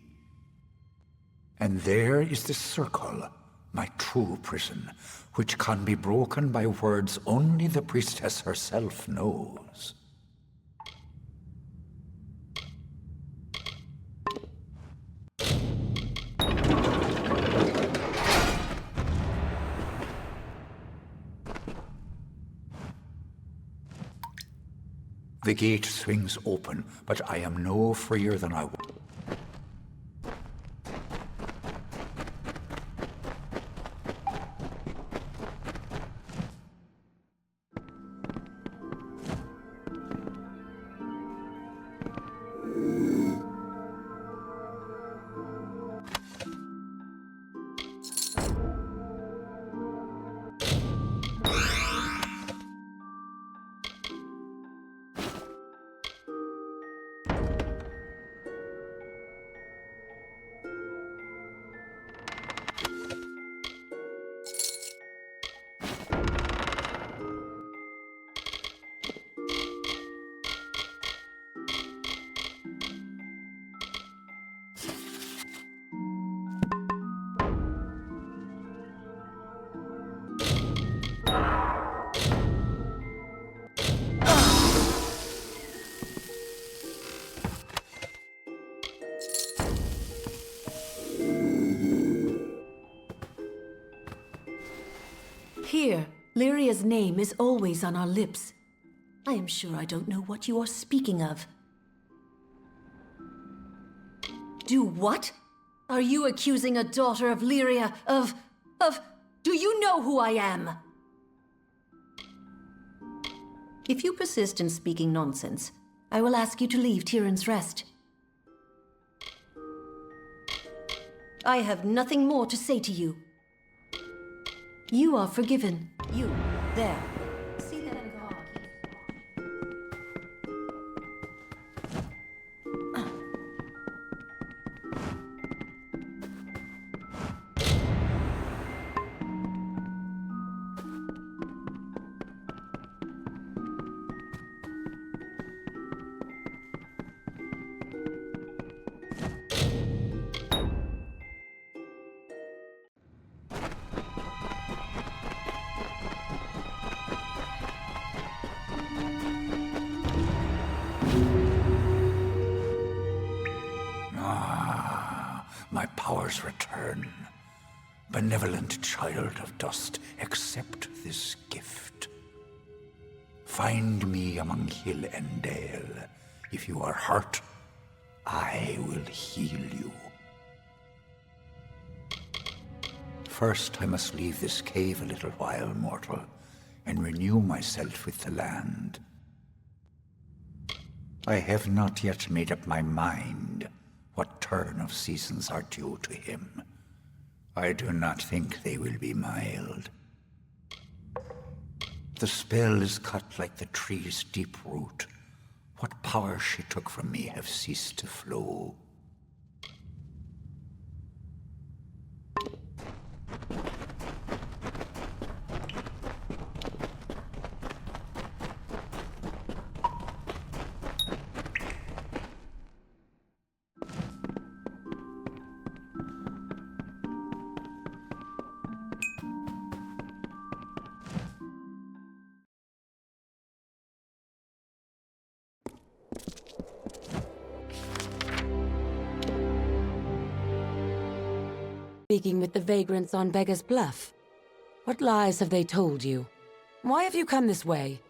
And there is the circle, my true prison, which can be broken by words only the priestess herself knows. The gate swings open, but I am no freer than I was. Here, Lyria's name is always on our lips. I am sure I don't know what you are speaking of. Do what? Are you accusing a daughter of Lyria of... Do you know who I am? If you persist in speaking nonsense, I will ask you to leave Tyrann's Rest. I have nothing more to say to you. You are forgiven. You, there. See that Angar My powers return. Benevolent child of dust, accept this gift. Find me among hill and dale. If you are hurt, I will heal you. First, I must leave this cave a little while, mortal, and renew myself with the land. I have not yet made up my mind what turn of seasons are due to him. I do not think they will be mild. The spell is cut like the tree's deep root. What power she took from me have ceased to flow. Speaking with the vagrants on Beggar's Bluff. What lies have they told you? Why have you come this way?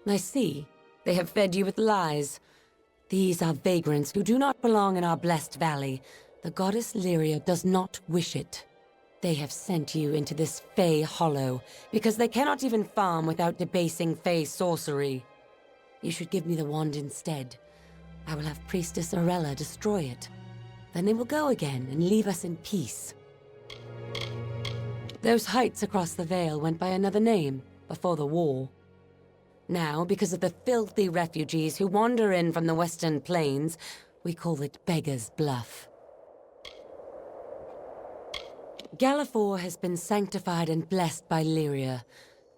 I see. They have fed you with lies. These are vagrants who do not belong in our blessed valley. The goddess Lyria does not wish it. They have sent you into this Fey hollow because they cannot even farm without debasing Fey sorcery. You should give me the wand instead. I will have Priestess Arella destroy it. Then they will go again and leave us in peace. Those heights across the Vale went by another name before the war. Now, because of the filthy refugees who wander in from the Western Plains, we call it Beggar's Bluff. Galafor has been sanctified and blessed by Lyria.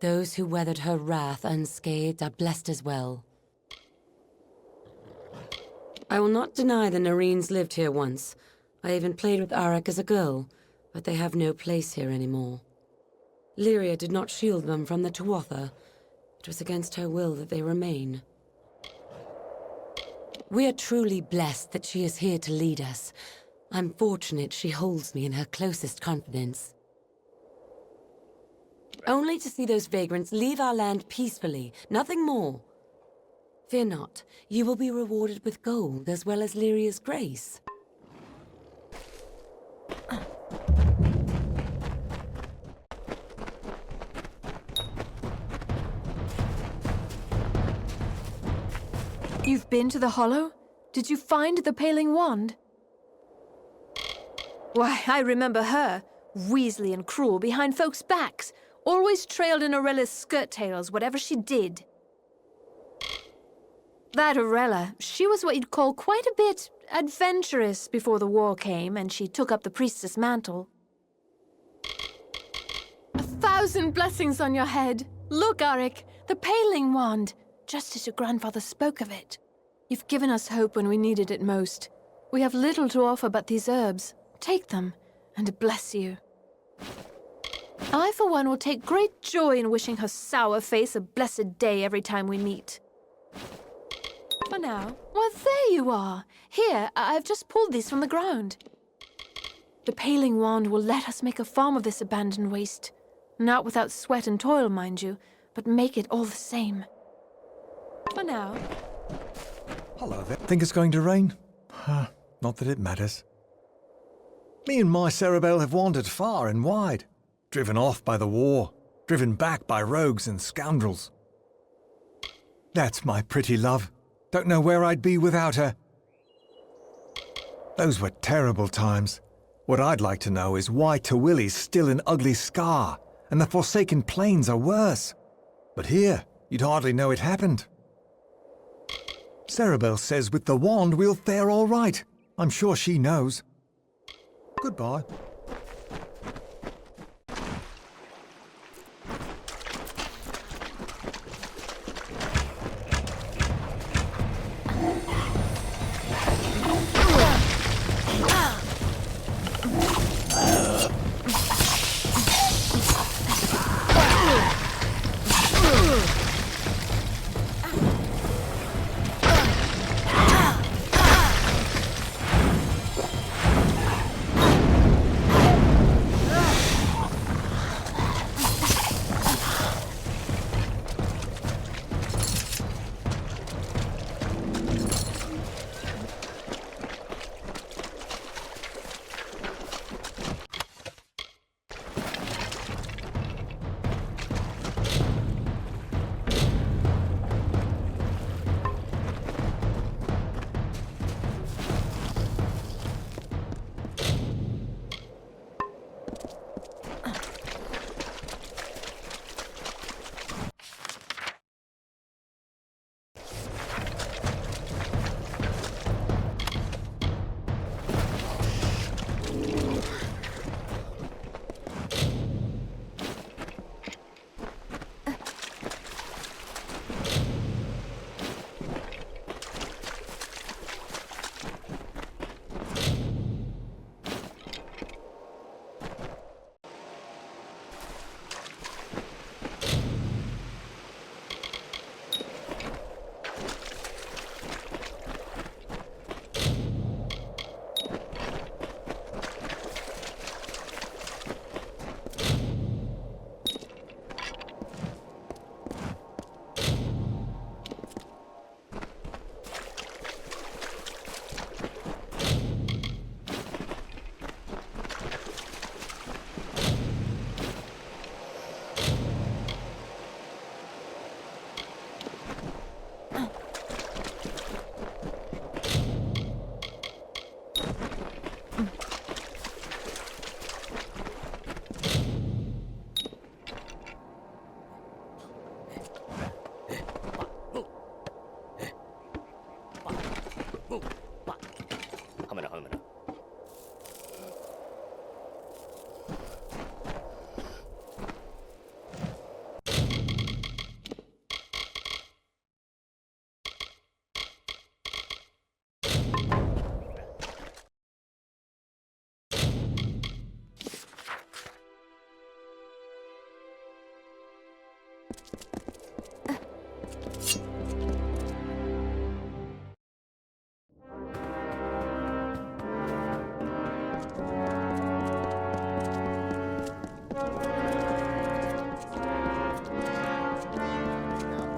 Those who weathered her wrath unscathed are blessed as well. I will not deny the Nareens lived here once. I even played with Arak as a girl, but they have no place here anymore. Lyria did not shield them from the Tuatha. It was against her will that they remain. We are truly blessed that she is here to lead us. I'm fortunate she holds me in her closest confidence. Only to see those vagrants leave our land peacefully, nothing more. Fear not, you will be rewarded with gold as well as Lyria's grace. You've been to the Hollow? Did you find the Paling Wand? Why, I remember her. Weaselly and cruel behind folks' backs. Always trailed in Arella's skirt tails, whatever she did. That Arella, she was what you'd call quite a bit adventurous before the war came and she took up the priestess mantle. 1,000 blessings on your head. Look, Arik, the Paling Wand. Just as your grandfather spoke of it. You've given us hope when we needed it most. We have little to offer but these herbs. Take them, and bless you. I, for one, will take great joy in wishing her sour face a blessed day every time we meet. For now, well, there you are. Here, I've just pulled these from the ground. The Paling Wand will let us make a farm of this abandoned waste. Not without sweat and toil, mind you, but make it all the same. For now. Hello there. Think it's going to rain? Not that it matters. Me and my Cerebel have wandered far and wide. Driven off by the war. Driven back by rogues and scoundrels. That's my pretty love. Don't know where I'd be without her. Those were terrible times. What I'd like to know is why Tawilli's still an ugly scar, and the Forsaken Plains are worse. But here, you'd hardly know it happened. Cerebel says with the wand we'll fare all right. I'm sure she knows. Goodbye.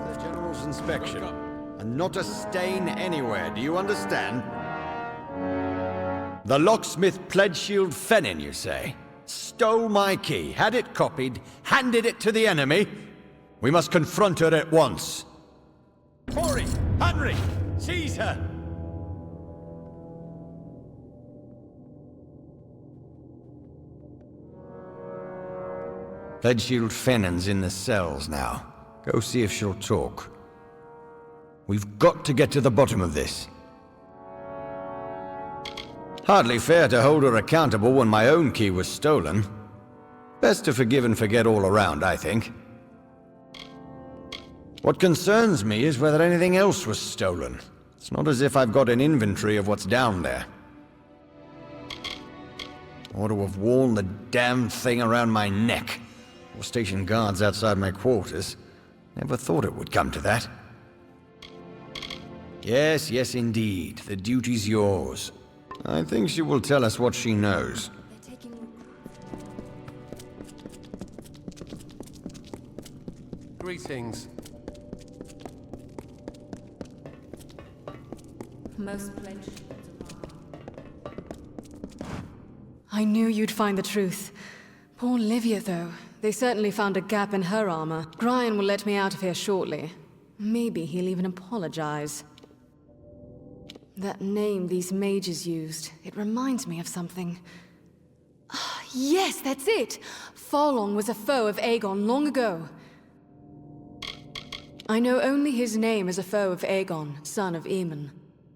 The General's inspection. And not a stain anywhere, do you understand? The locksmith Pledgeshield Fennin, you say? Stole my key, had it copied, handed it to the enemy? We must confront her at once. Corey! Henry! Seize her! Pledgeshield Fennin's in the cells now. Go see if she'll talk. We've got to get to the bottom of this. Hardly fair to hold her accountable when my own key was stolen. Best to forgive and forget all around, I think. What concerns me is whether anything else was stolen. It's not as if I've got an inventory of what's down there. Ought to have worn the damned thing around my neck, or station guards outside my quarters. Never thought it would come to that. Yes, yes, indeed. The duty's yours. I think she will tell us what she knows. Greetings. Most pledged. I knew you'd find the truth. Poor Livia, though. They certainly found a gap in her armor. Brian will let me out of here shortly. Maybe he'll even apologize. That name these mages used, it reminds me of something. Yes, that's it! Farlong was a foe of Aegon long ago. I know only his name as a foe of Aegon, son of Aemon.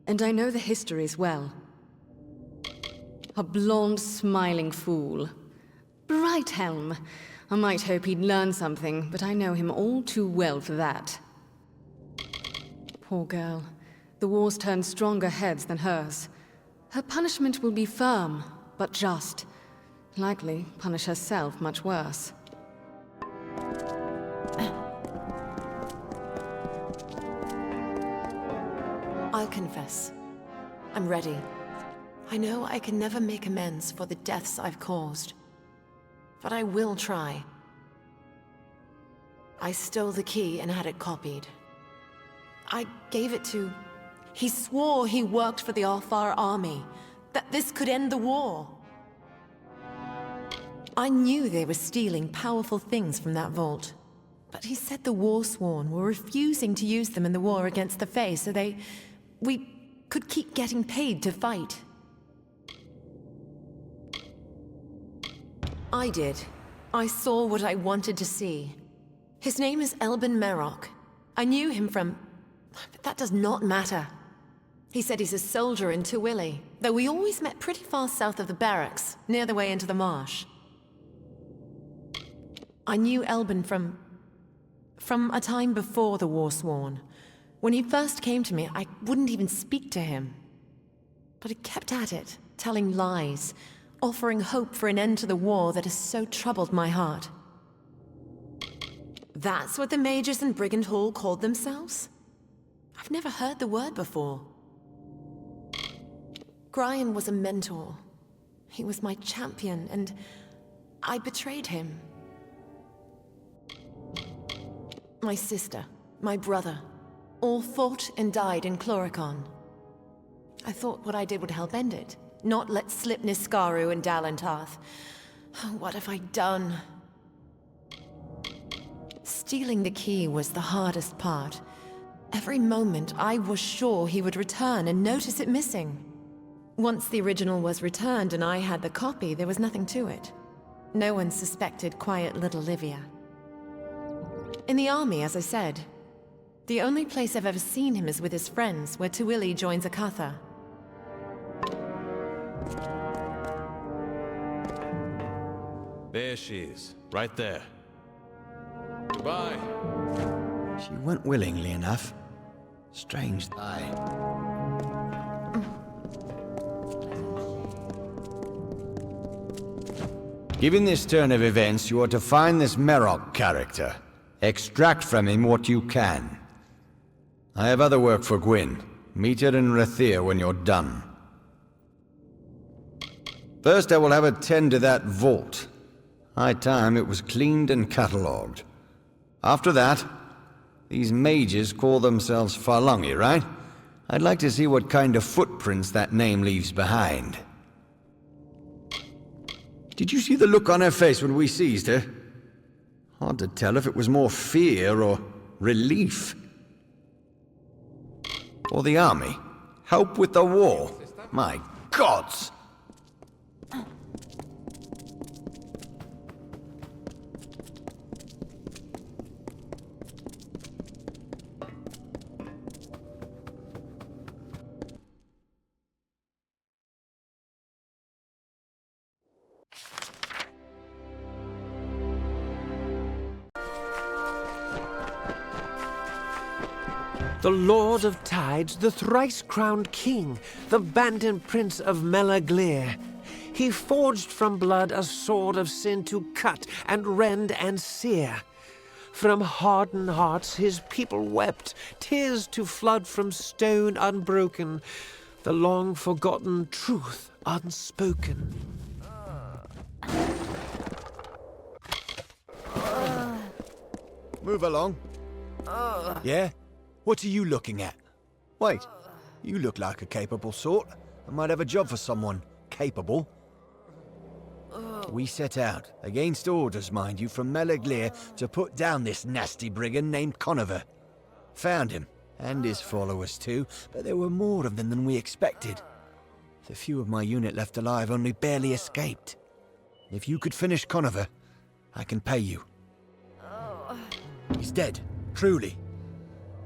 And I know the histories well. A blonde, smiling fool. Bright helm. I might hope he'd learn something, but I know him all too well for that. Poor girl. The war's turned stronger heads than hers. Her punishment will be firm, but just. Likely punish herself much worse. I'll confess. I'm ready. I know I can never make amends for the deaths I've caused. But I will try. I stole the key and had it copied. I gave it to... He swore he worked for the Alfar army, that this could end the war. I knew they were stealing powerful things from that vault. But he said the Warsworn were refusing to use them in the war against the Fae, so we could keep getting paid to fight. I did. I saw what I wanted to see. His name is Elben Merrock. I knew him from... but that does not matter. He said he's a soldier in Tuwili, though we always met pretty far south of the barracks, near the way into the marsh. I knew Elben from a time before the Warsworn. When he first came to me, I wouldn't even speak to him. But he kept at it, telling lies, offering hope for an end to the war that has so troubled my heart. That's what the mages in Brigand Hall called themselves? I've never heard the word before. Brian was a mentor. He was my champion, and I betrayed him. My sister, my brother, all fought and died in Chloricon. I thought what I did would help end it, not let slip Niskaru and Dalentarth. What have I done? Stealing the key was the hardest part. Every moment I was sure he would return and notice it missing. Once the original was returned and I had the copy, there was nothing to it. No one suspected quiet little Livia. In the army, as I said. The only place I've ever seen him is with his friends, where Tuwili joins Akatha. There she is, right there. Goodbye. She went willingly enough. Strange eye. Given this turn of events, you are to find this Merrock character. Extract from him what you can. I have other work for Gwyn. Meet her in Rathir when you're done. First, I will have her tend to that vault. High time it was cleaned and catalogued. After that, these mages call themselves Farlongi, right? I'd like to see what kind of footprints that name leaves behind. Did you see the look on her face when we seized her? Hard to tell if it was more fear or relief. Or the army. Help with the war. My gods! The Lord of Tides, the thrice-crowned king, the bandit prince of Melaglir. He forged from blood a sword of sin to cut and rend and sear. From hardened hearts his people wept, tears to flood from stone unbroken, the long-forgotten truth unspoken. Move along. Yeah? What are you looking at? Wait, you look like a capable sort. I might have a job for someone capable. We set out, against orders, mind you, from Melaglir, to put down this nasty brigand named Conover. Found him, and his followers too, but there were more of them than we expected. The few of my unit left alive only barely escaped. If you could finish Conover, I can pay you. He's dead, truly.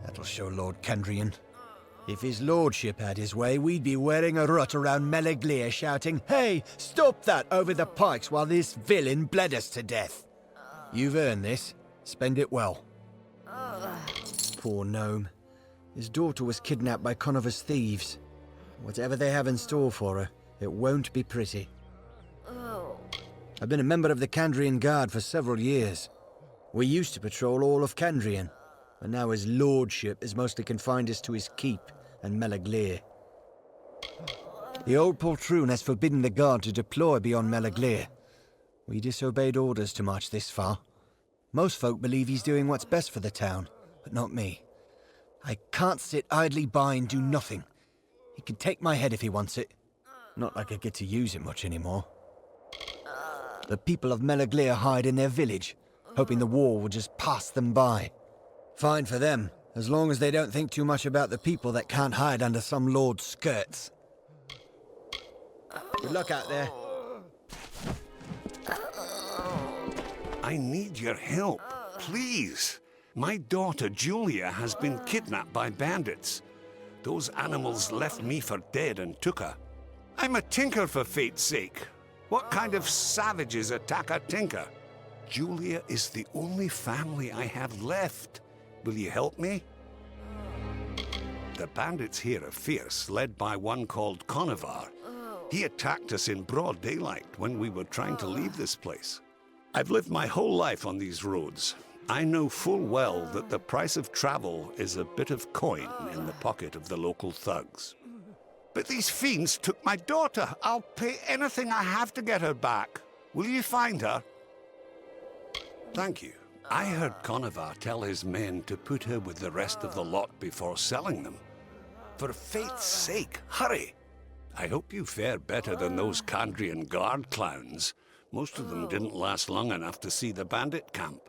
That'll show Lord Kendrian. If his lordship had his way, we'd be wearing a rut around Melaglir shouting, "Hey, stop that!" over the pikes while this villain bled us to death. You've earned this. Spend it well. Poor gnome. His daughter was kidnapped by Conover's thieves. Whatever they have in store for her, it won't be pretty. I've been a member of the Kandrian Guard for several years. We used to patrol all of Kandrian, but now his lordship is mostly confined us to his keep and Melaglir. The old poltroon has forbidden the Guard to deploy beyond Melaglir. We disobeyed orders to march this far. Most folk believe he's doing what's best for the town, but not me. I can't sit idly by and do nothing. He can take my head if he wants it. Not like I get to use it much anymore. The people of Melaglir hide in their village, hoping the war will just pass them by. Fine for them, as long as they don't think too much about the people that can't hide under some lord's skirts. Good luck out there. I need your help, please. My daughter Julia has been kidnapped by bandits. Those animals left me for dead and took her. I'm a tinker for fate's sake. What kind of savages attack a tinker? Julia is the only family I have left. Will you help me? The bandits here are fierce, led by one called Conover. He attacked us in broad daylight when we were trying to leave this place. I've lived my whole life on these roads. I know full well that the price of travel is a bit of coin in the pocket of the local thugs. But these fiends took my daughter. I'll pay anything I have to get her back. Will you find her? Thank you. I heard Conover tell his men to put her with the rest of the lot before selling them. For fate's sake, hurry! I hope you fare better than those Kandrian Guard clowns. Most of them didn't last long enough to see the bandit camp.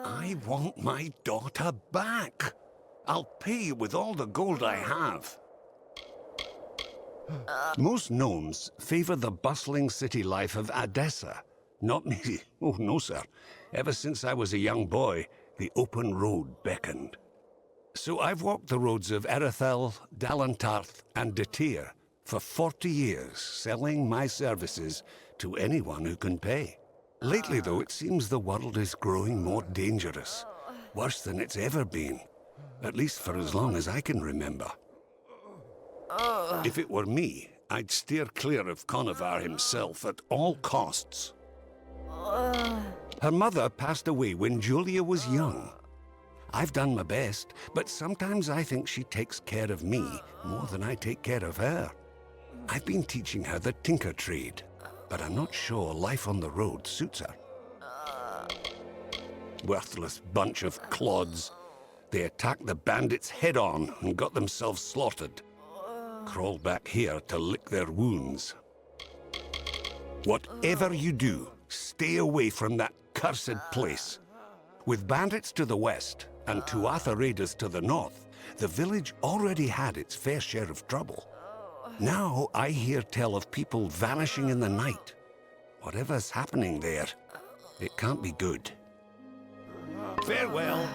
I want my daughter back. I'll pay you with all the gold I have. Most gnomes favor the bustling city life of Adessa. Not me. Oh, no, sir. Ever since I was a young boy, the open road beckoned. So I've walked the roads of Erethel, Dalantarth, and Detir for 40 years, selling my services to anyone who can pay. Lately, though, it seems the world is growing more dangerous. Worse than it's ever been. At least for as long as I can remember. If it were me, I'd steer clear of Conover himself at all costs. Her mother passed away when Julia was young. I've done my best, but sometimes I think she takes care of me more than I take care of her. I've been teaching her the tinker trade, but I'm not sure life on the road suits her. Worthless bunch of clods. They attacked the bandits head-on and got themselves slaughtered. Crawled back here to lick their wounds. Whatever you do, stay away from that cursed place. With bandits to the west and Tuatha raiders to the north, the village already had its fair share of trouble. Now I hear tell of people vanishing in the night. Whatever's happening there, it can't be good. Farewell.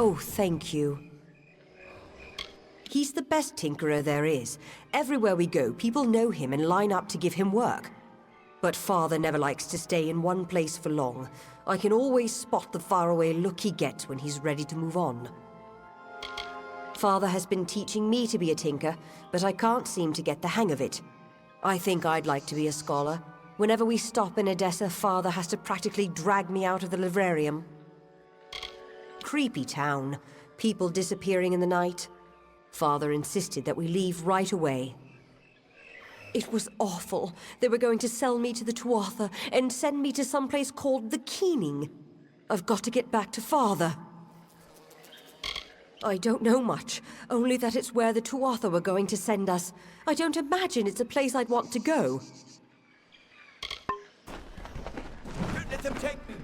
Oh, thank you. He's the best tinkerer there is. Everywhere we go, people know him and line up to give him work. But Father never likes to stay in one place for long. I can always spot the faraway look he gets when he's ready to move on. Father has been teaching me to be a tinker, but I can't seem to get the hang of it. I think I'd like to be a scholar. Whenever we stop in Edessa, Father has to practically drag me out of the librarium. Creepy town. People disappearing in the night. Father insisted that we leave right away. It was awful. They were going to sell me to the Tuatha and send me to some place called the Keening. I've got to get back to Father. I don't know much, only that it's where the Tuatha were going to send us. I don't imagine it's a place I'd want to go. Don't let them take me!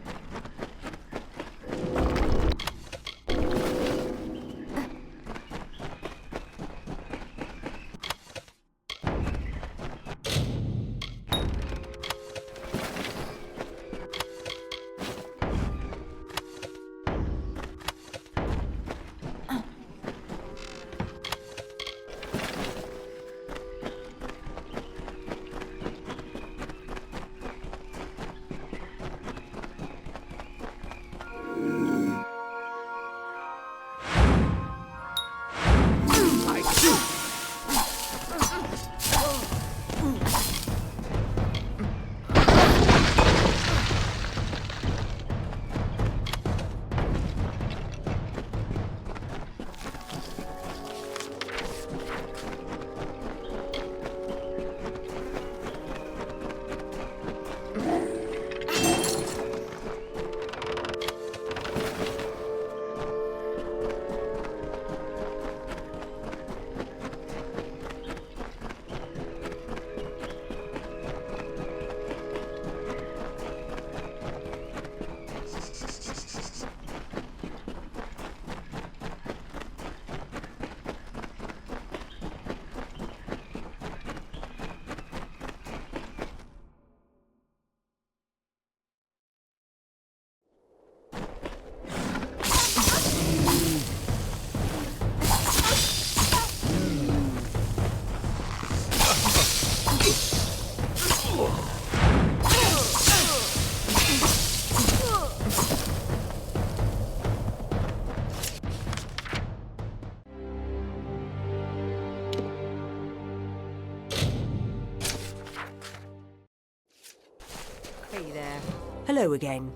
Hey there. Hello again.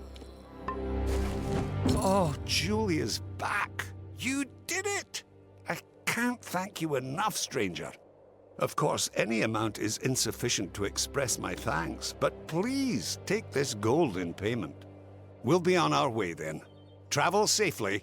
Oh, Julia's back. You did it! I can't thank you enough, stranger. Of course, any amount is insufficient to express my thanks, but please take this gold in payment. We'll be on our way then. Travel safely.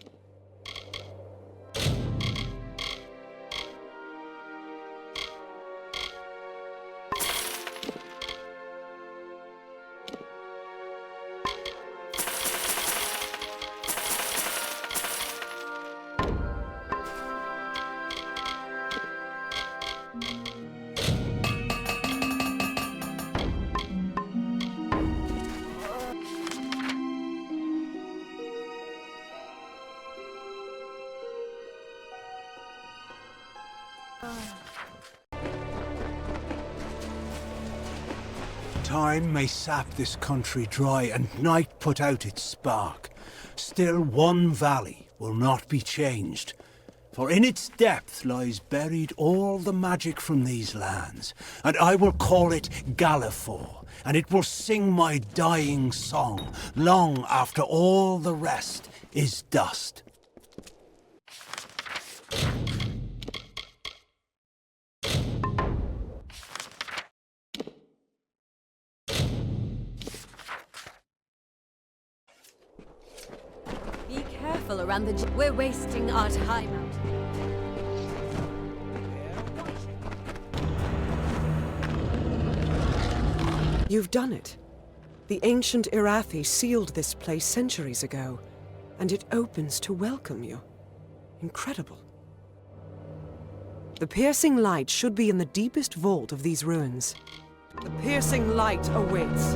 Time may sap this country dry, and night put out its spark. Still one valley will not be changed. For in its depth lies buried all the magic from these lands, and I will call it Galafor, and it will sing my dying song, long after all the rest is dust. Be careful around the... We're wasting our time out here. You've done it. The ancient Irathi sealed this place centuries ago, and it opens to welcome you. Incredible. The piercing light should be in the deepest vault of these ruins. The piercing light awaits.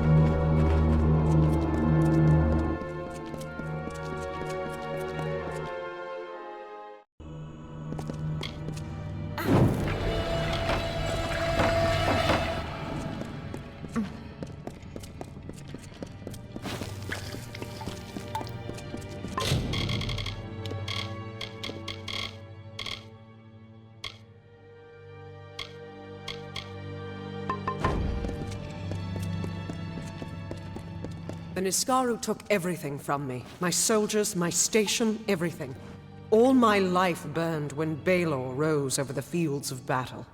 The Niskaru took everything from me. My soldiers, my station, everything. All my life burned when Baelor rose over the fields of battle.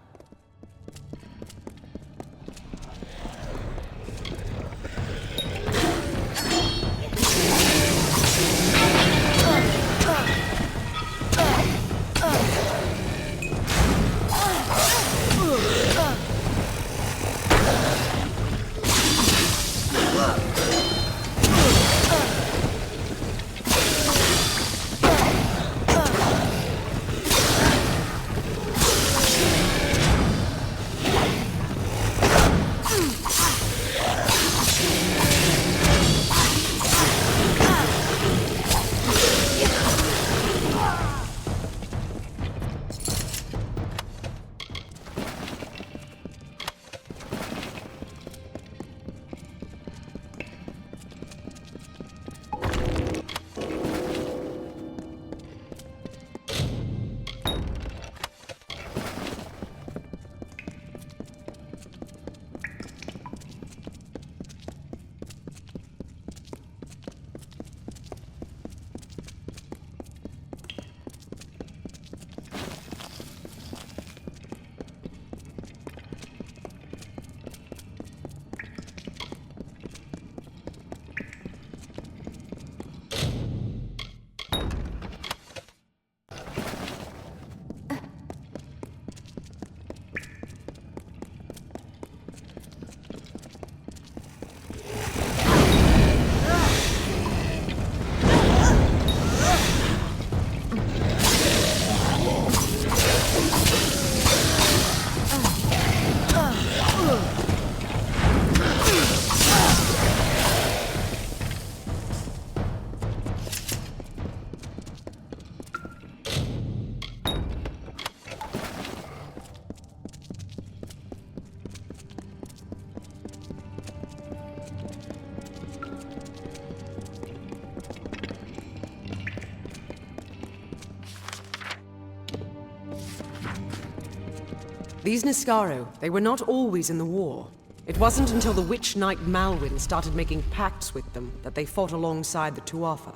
These Niskaru, they were not always in the war. It wasn't until the witch knight Malwyn started making pacts with them that they fought alongside the Tuatha.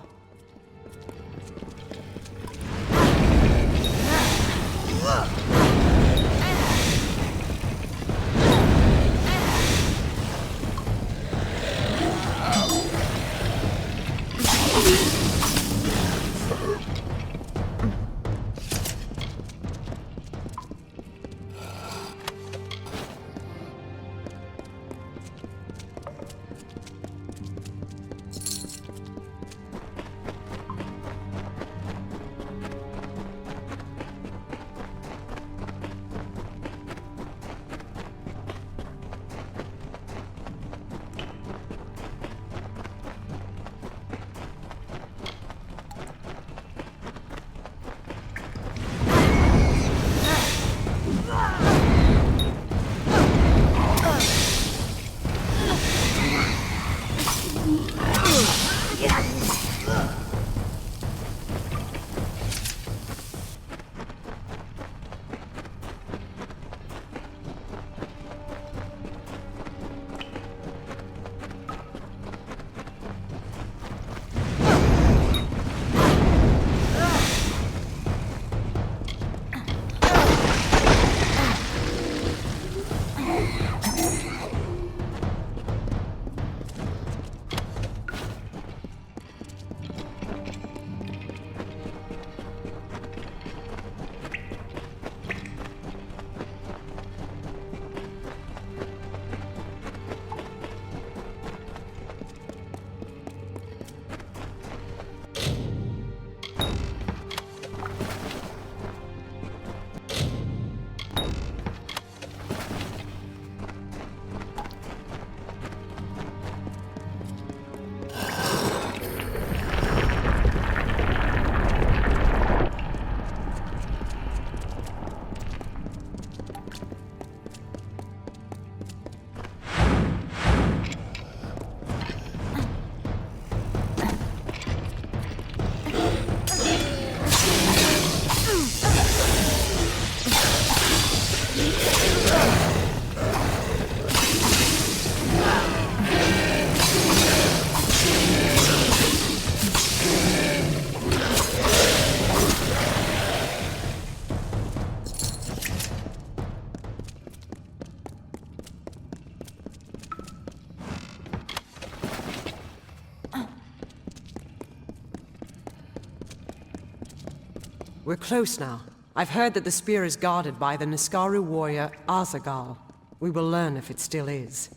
We're close now. I've heard that the spear is guarded by the Niskaru warrior Azagal. We will learn if it still is.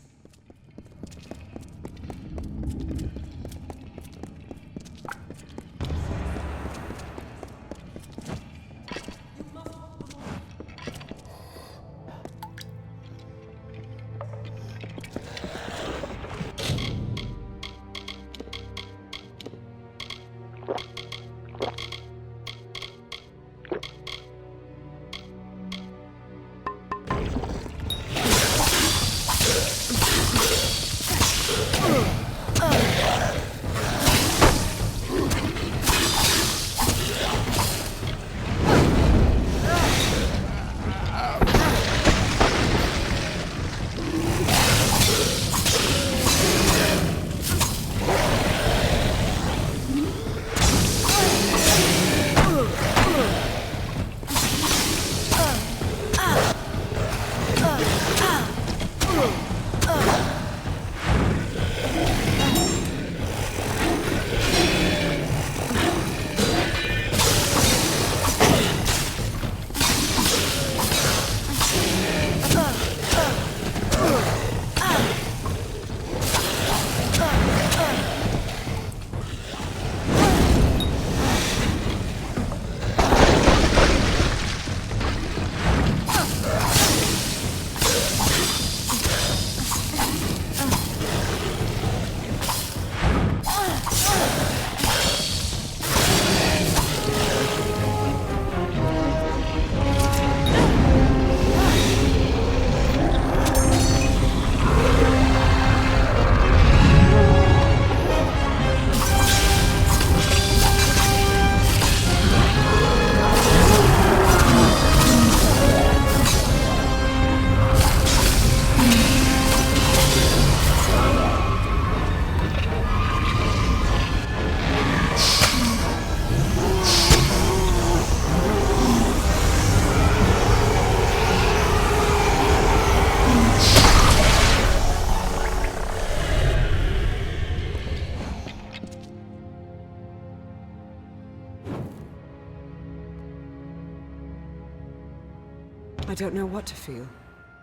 don't know what to feel.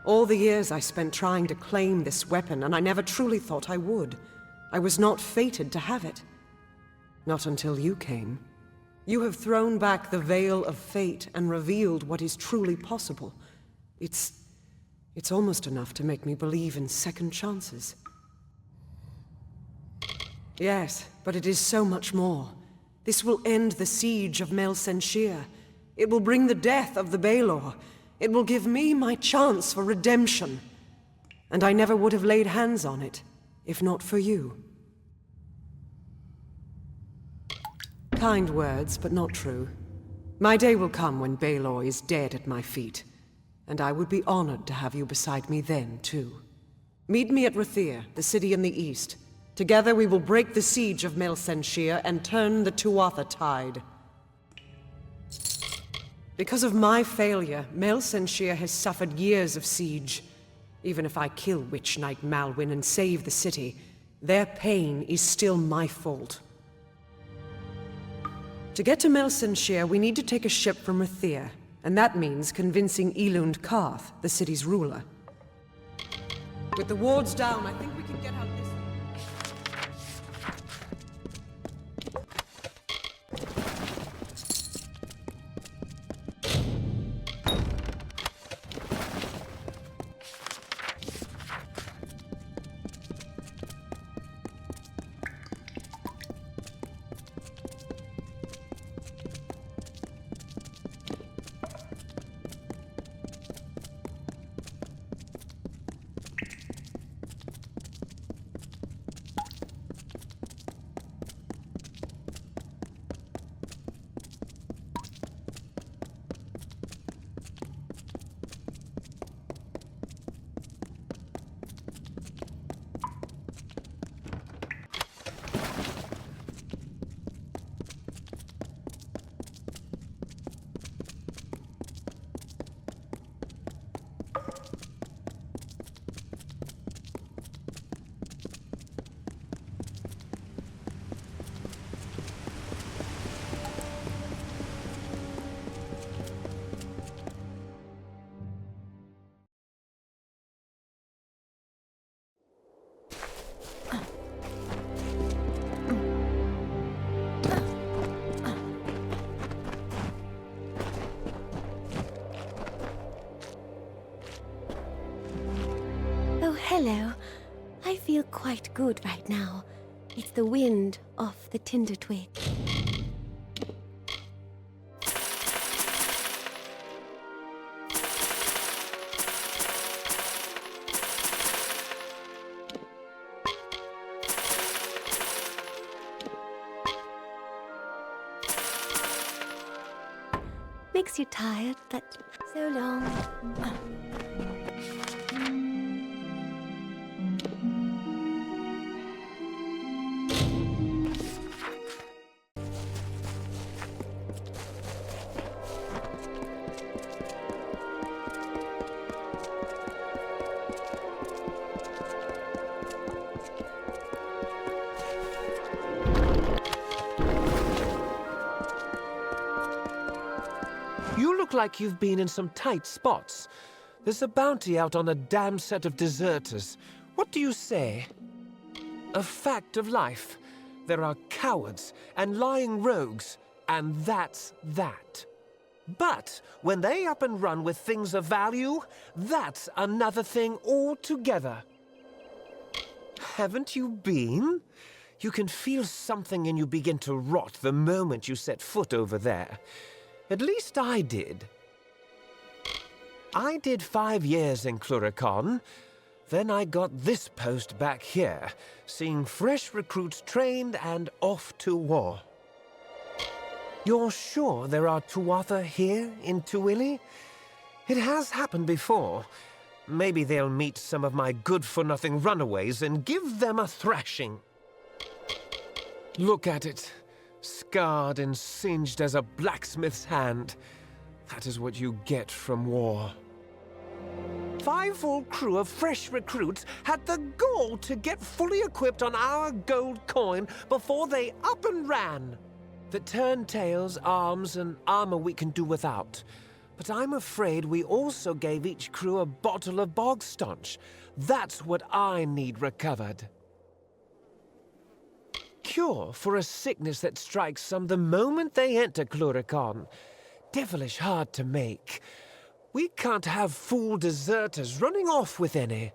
All the years I spent trying to claim this weapon, and I never truly thought I would. I was not fated to have it. Not until you came. You have thrown back the veil of fate and revealed what is truly possible. It's almost enough to make me believe in second chances. Yes, but it is so much more. This will end the siege of Mel Senshir. It will bring the death of the Baelor. It will give me my chance for redemption. And I never would have laid hands on it, if not for you. Kind words, but not true. My day will come when Baelor is dead at my feet, and I would be honored to have you beside me then, too. Meet me at Rathir, the city in the east. Together we will break the siege of Mel Senshir and turn the Tuatha tide. Because of my failure, Mel Senshir has suffered years of siege. Even if I kill Witch Knight Malwyn and save the city, their pain is still my fault. To get to Mel Senshir, we need to take a ship from Rathir, and that means convincing Elund Karth, the city's ruler. With the wards down, I think we can get out this way. Hello. I feel quite good right now. It's the wind off the tinder twig. Makes you tired, but so long. You look like you've been in some tight spots. There's a bounty out on a damn set of deserters. What do you say? A fact of life. There are cowards and lying rogues, and that's that. But when they up and run with things of value, that's another thing altogether. Haven't you been? You can feel something in you begin to rot the moment you set foot over there. At least I did. I did 5 years in Cluricon. Then I got this post back here, seeing fresh recruits trained and off to war. You're sure there are Tuatha here in Tuili? It has happened before. Maybe they'll meet some of my good-for-nothing runaways and give them a thrashing. Look at it. Scarred and singed as a blacksmith's hand. That is what you get from war. 5 full crew of fresh recruits had the gall to get fully equipped on our gold coin before they up and ran. The turntails, arms, and armor we can do without. But I'm afraid we also gave each crew a bottle of bog staunch. That's what I need recovered. Cure for a sickness that strikes some the moment they enter Cluricon. Devilish hard to make. We can't have fool deserters running off with any.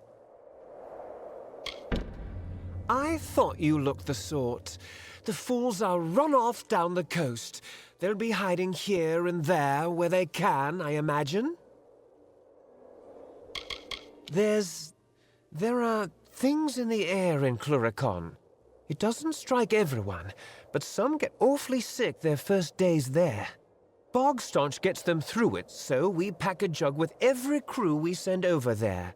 I thought you looked the sort. The fools are run off down the coast. They'll be hiding here and there where they can, I imagine. There are things in the air in Cluricon. It doesn't strike everyone, but some get awfully sick their first days there. Bog staunch gets them through it, so we pack a jug with every crew we send over there.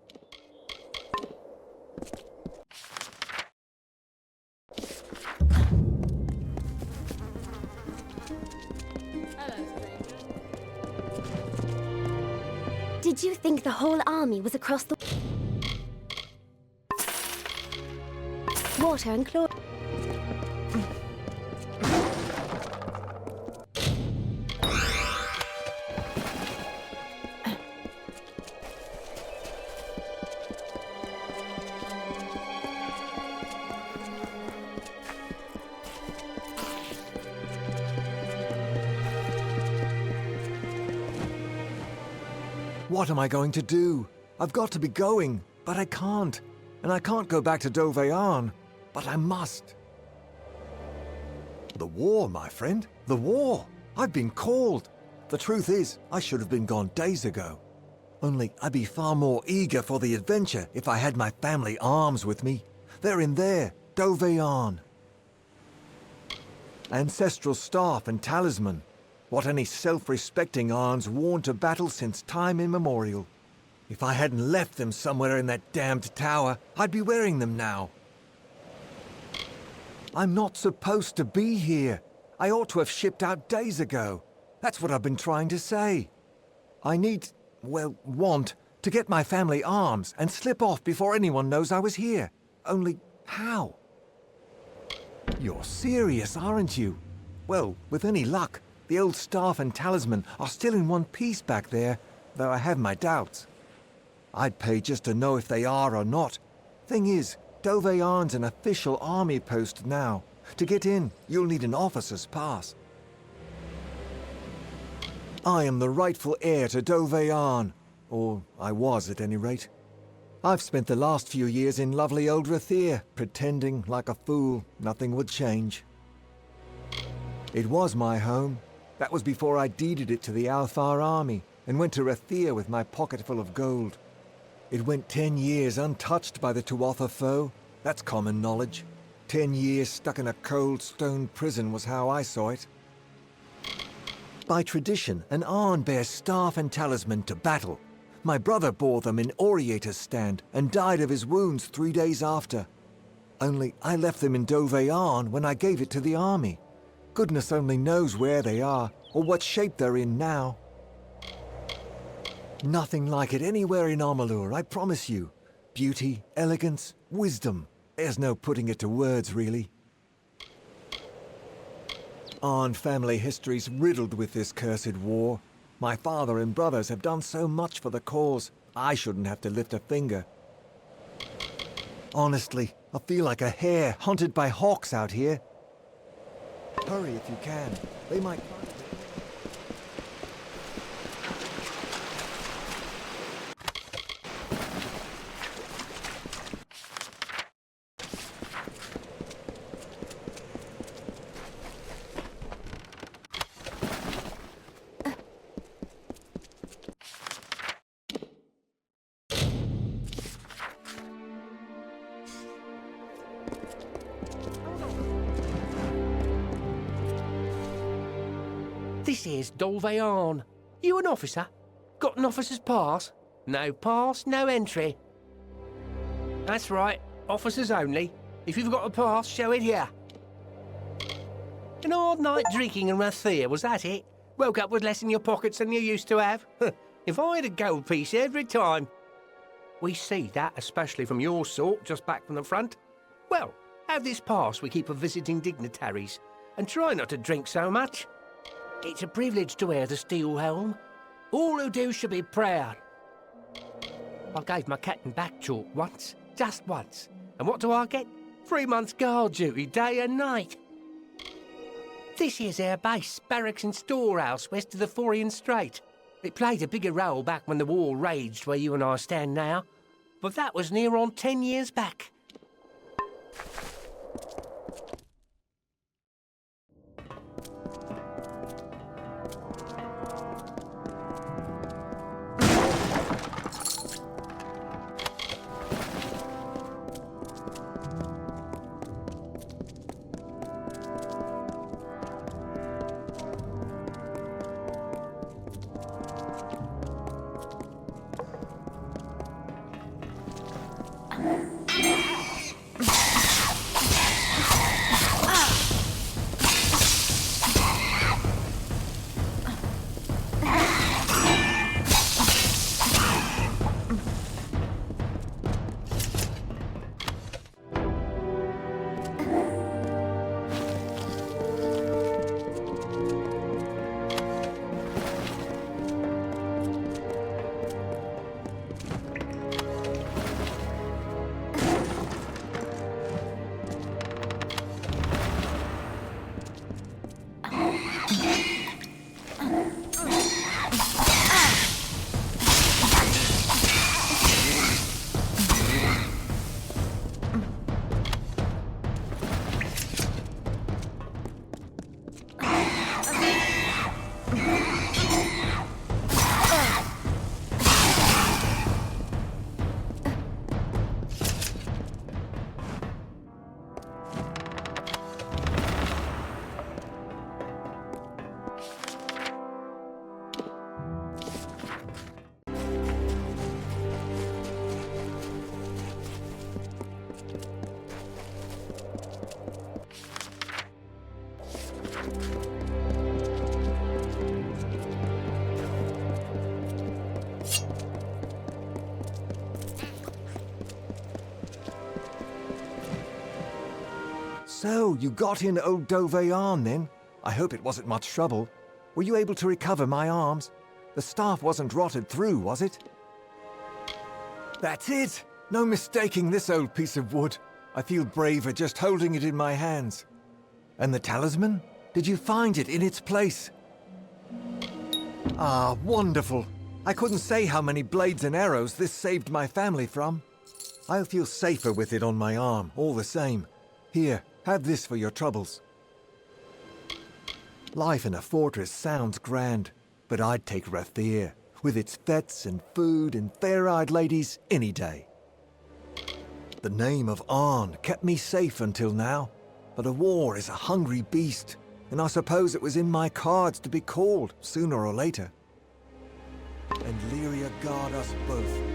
Did you think the whole army was across the water and chlor? What am I going to do? I've got to be going, but I can't. And I can't go back to Doveyan, but I must. The war, my friend. The war. I've been called. The truth is, I should have been gone days ago. Only I'd be far more eager for the adventure if I had my family arms with me. They're in there, Doveyan. Ancestral staff and talisman. What any self-respecting Arn's worn to battle since time immemorial. If I hadn't left them somewhere in that damned tower, I'd be wearing them now. I'm not supposed to be here. I ought to have shipped out days ago. That's what I've been trying to say. I want to get my family arms and slip off before anyone knows I was here. Only how? You're serious, aren't you? Well, with any luck, the old staff and talisman are still in one piece back there, though I have my doubts. I'd pay just to know if they are or not. Thing is, Doveyan's an official army post now. To get in, you'll need an officer's pass. I am the rightful heir to Doveyan, or I was at any rate. I've spent the last few years in lovely old Rathir, pretending like a fool nothing would change. It was my home. That was before I deeded it to the Alfar army and went to Rathir with my pocket full of gold. It went 10 years untouched by the Tuatha foe. That's common knowledge. 10 years stuck in a cold stone prison was how I saw it. By tradition, an Arn bears staff and talisman to battle. My brother bore them in Oriator's stand and died of his wounds 3 days after. Only I left them in Doveyan when I gave it to the army. Goodness only knows where they are, or what shape they're in now. Nothing like it anywhere in Amalur, I promise you. Beauty, elegance, wisdom. There's no putting it to words, really. Arn family history's riddled with this cursed war. My father and brothers have done so much for the cause, I shouldn't have to lift a finger. Honestly, I feel like a hare hunted by hawks out here. Hurry if you can. They might find it. This here's Doveyan. You an officer? Got an officer's pass? No pass, no entry. That's right, officers only. If you've got a pass, show it here. An hard night drinking in Rathir, was that it? Woke up with less in your pockets than you used to have? If I had a gold piece every time. We see that, especially from your sort, just back from the front. Well, have this pass we keep for visiting dignitaries, and try not to drink so much. It's a privilege to wear the steel helm. All who do should be proud. I gave my captain back chalk once, just once. And what do I get? 3 months guard duty, day and night. This here's our base, barracks and storehouse west of the Forian Strait. It played a bigger role back when the war raged where you and I stand now. But that was near on 10 years back. So, you got in old Doveyan then? I hope it wasn't much trouble. Were you able to recover my arms? The staff wasn't rotted through, was it? That's it! No mistaking this old piece of wood. I feel braver just holding it in my hands. And the talisman? Did you find it in its place? Ah, wonderful. I couldn't say how many blades and arrows this saved my family from. I'll feel safer with it on my arm, all the same. Here, have this for your troubles. Life in a fortress sounds grand, but I'd take Rathir, with its fetes and food and fair-eyed ladies, any day. The name of Arn kept me safe until now, but a war is a hungry beast, and I suppose it was in my cards to be called sooner or later. And Lyria guard us both.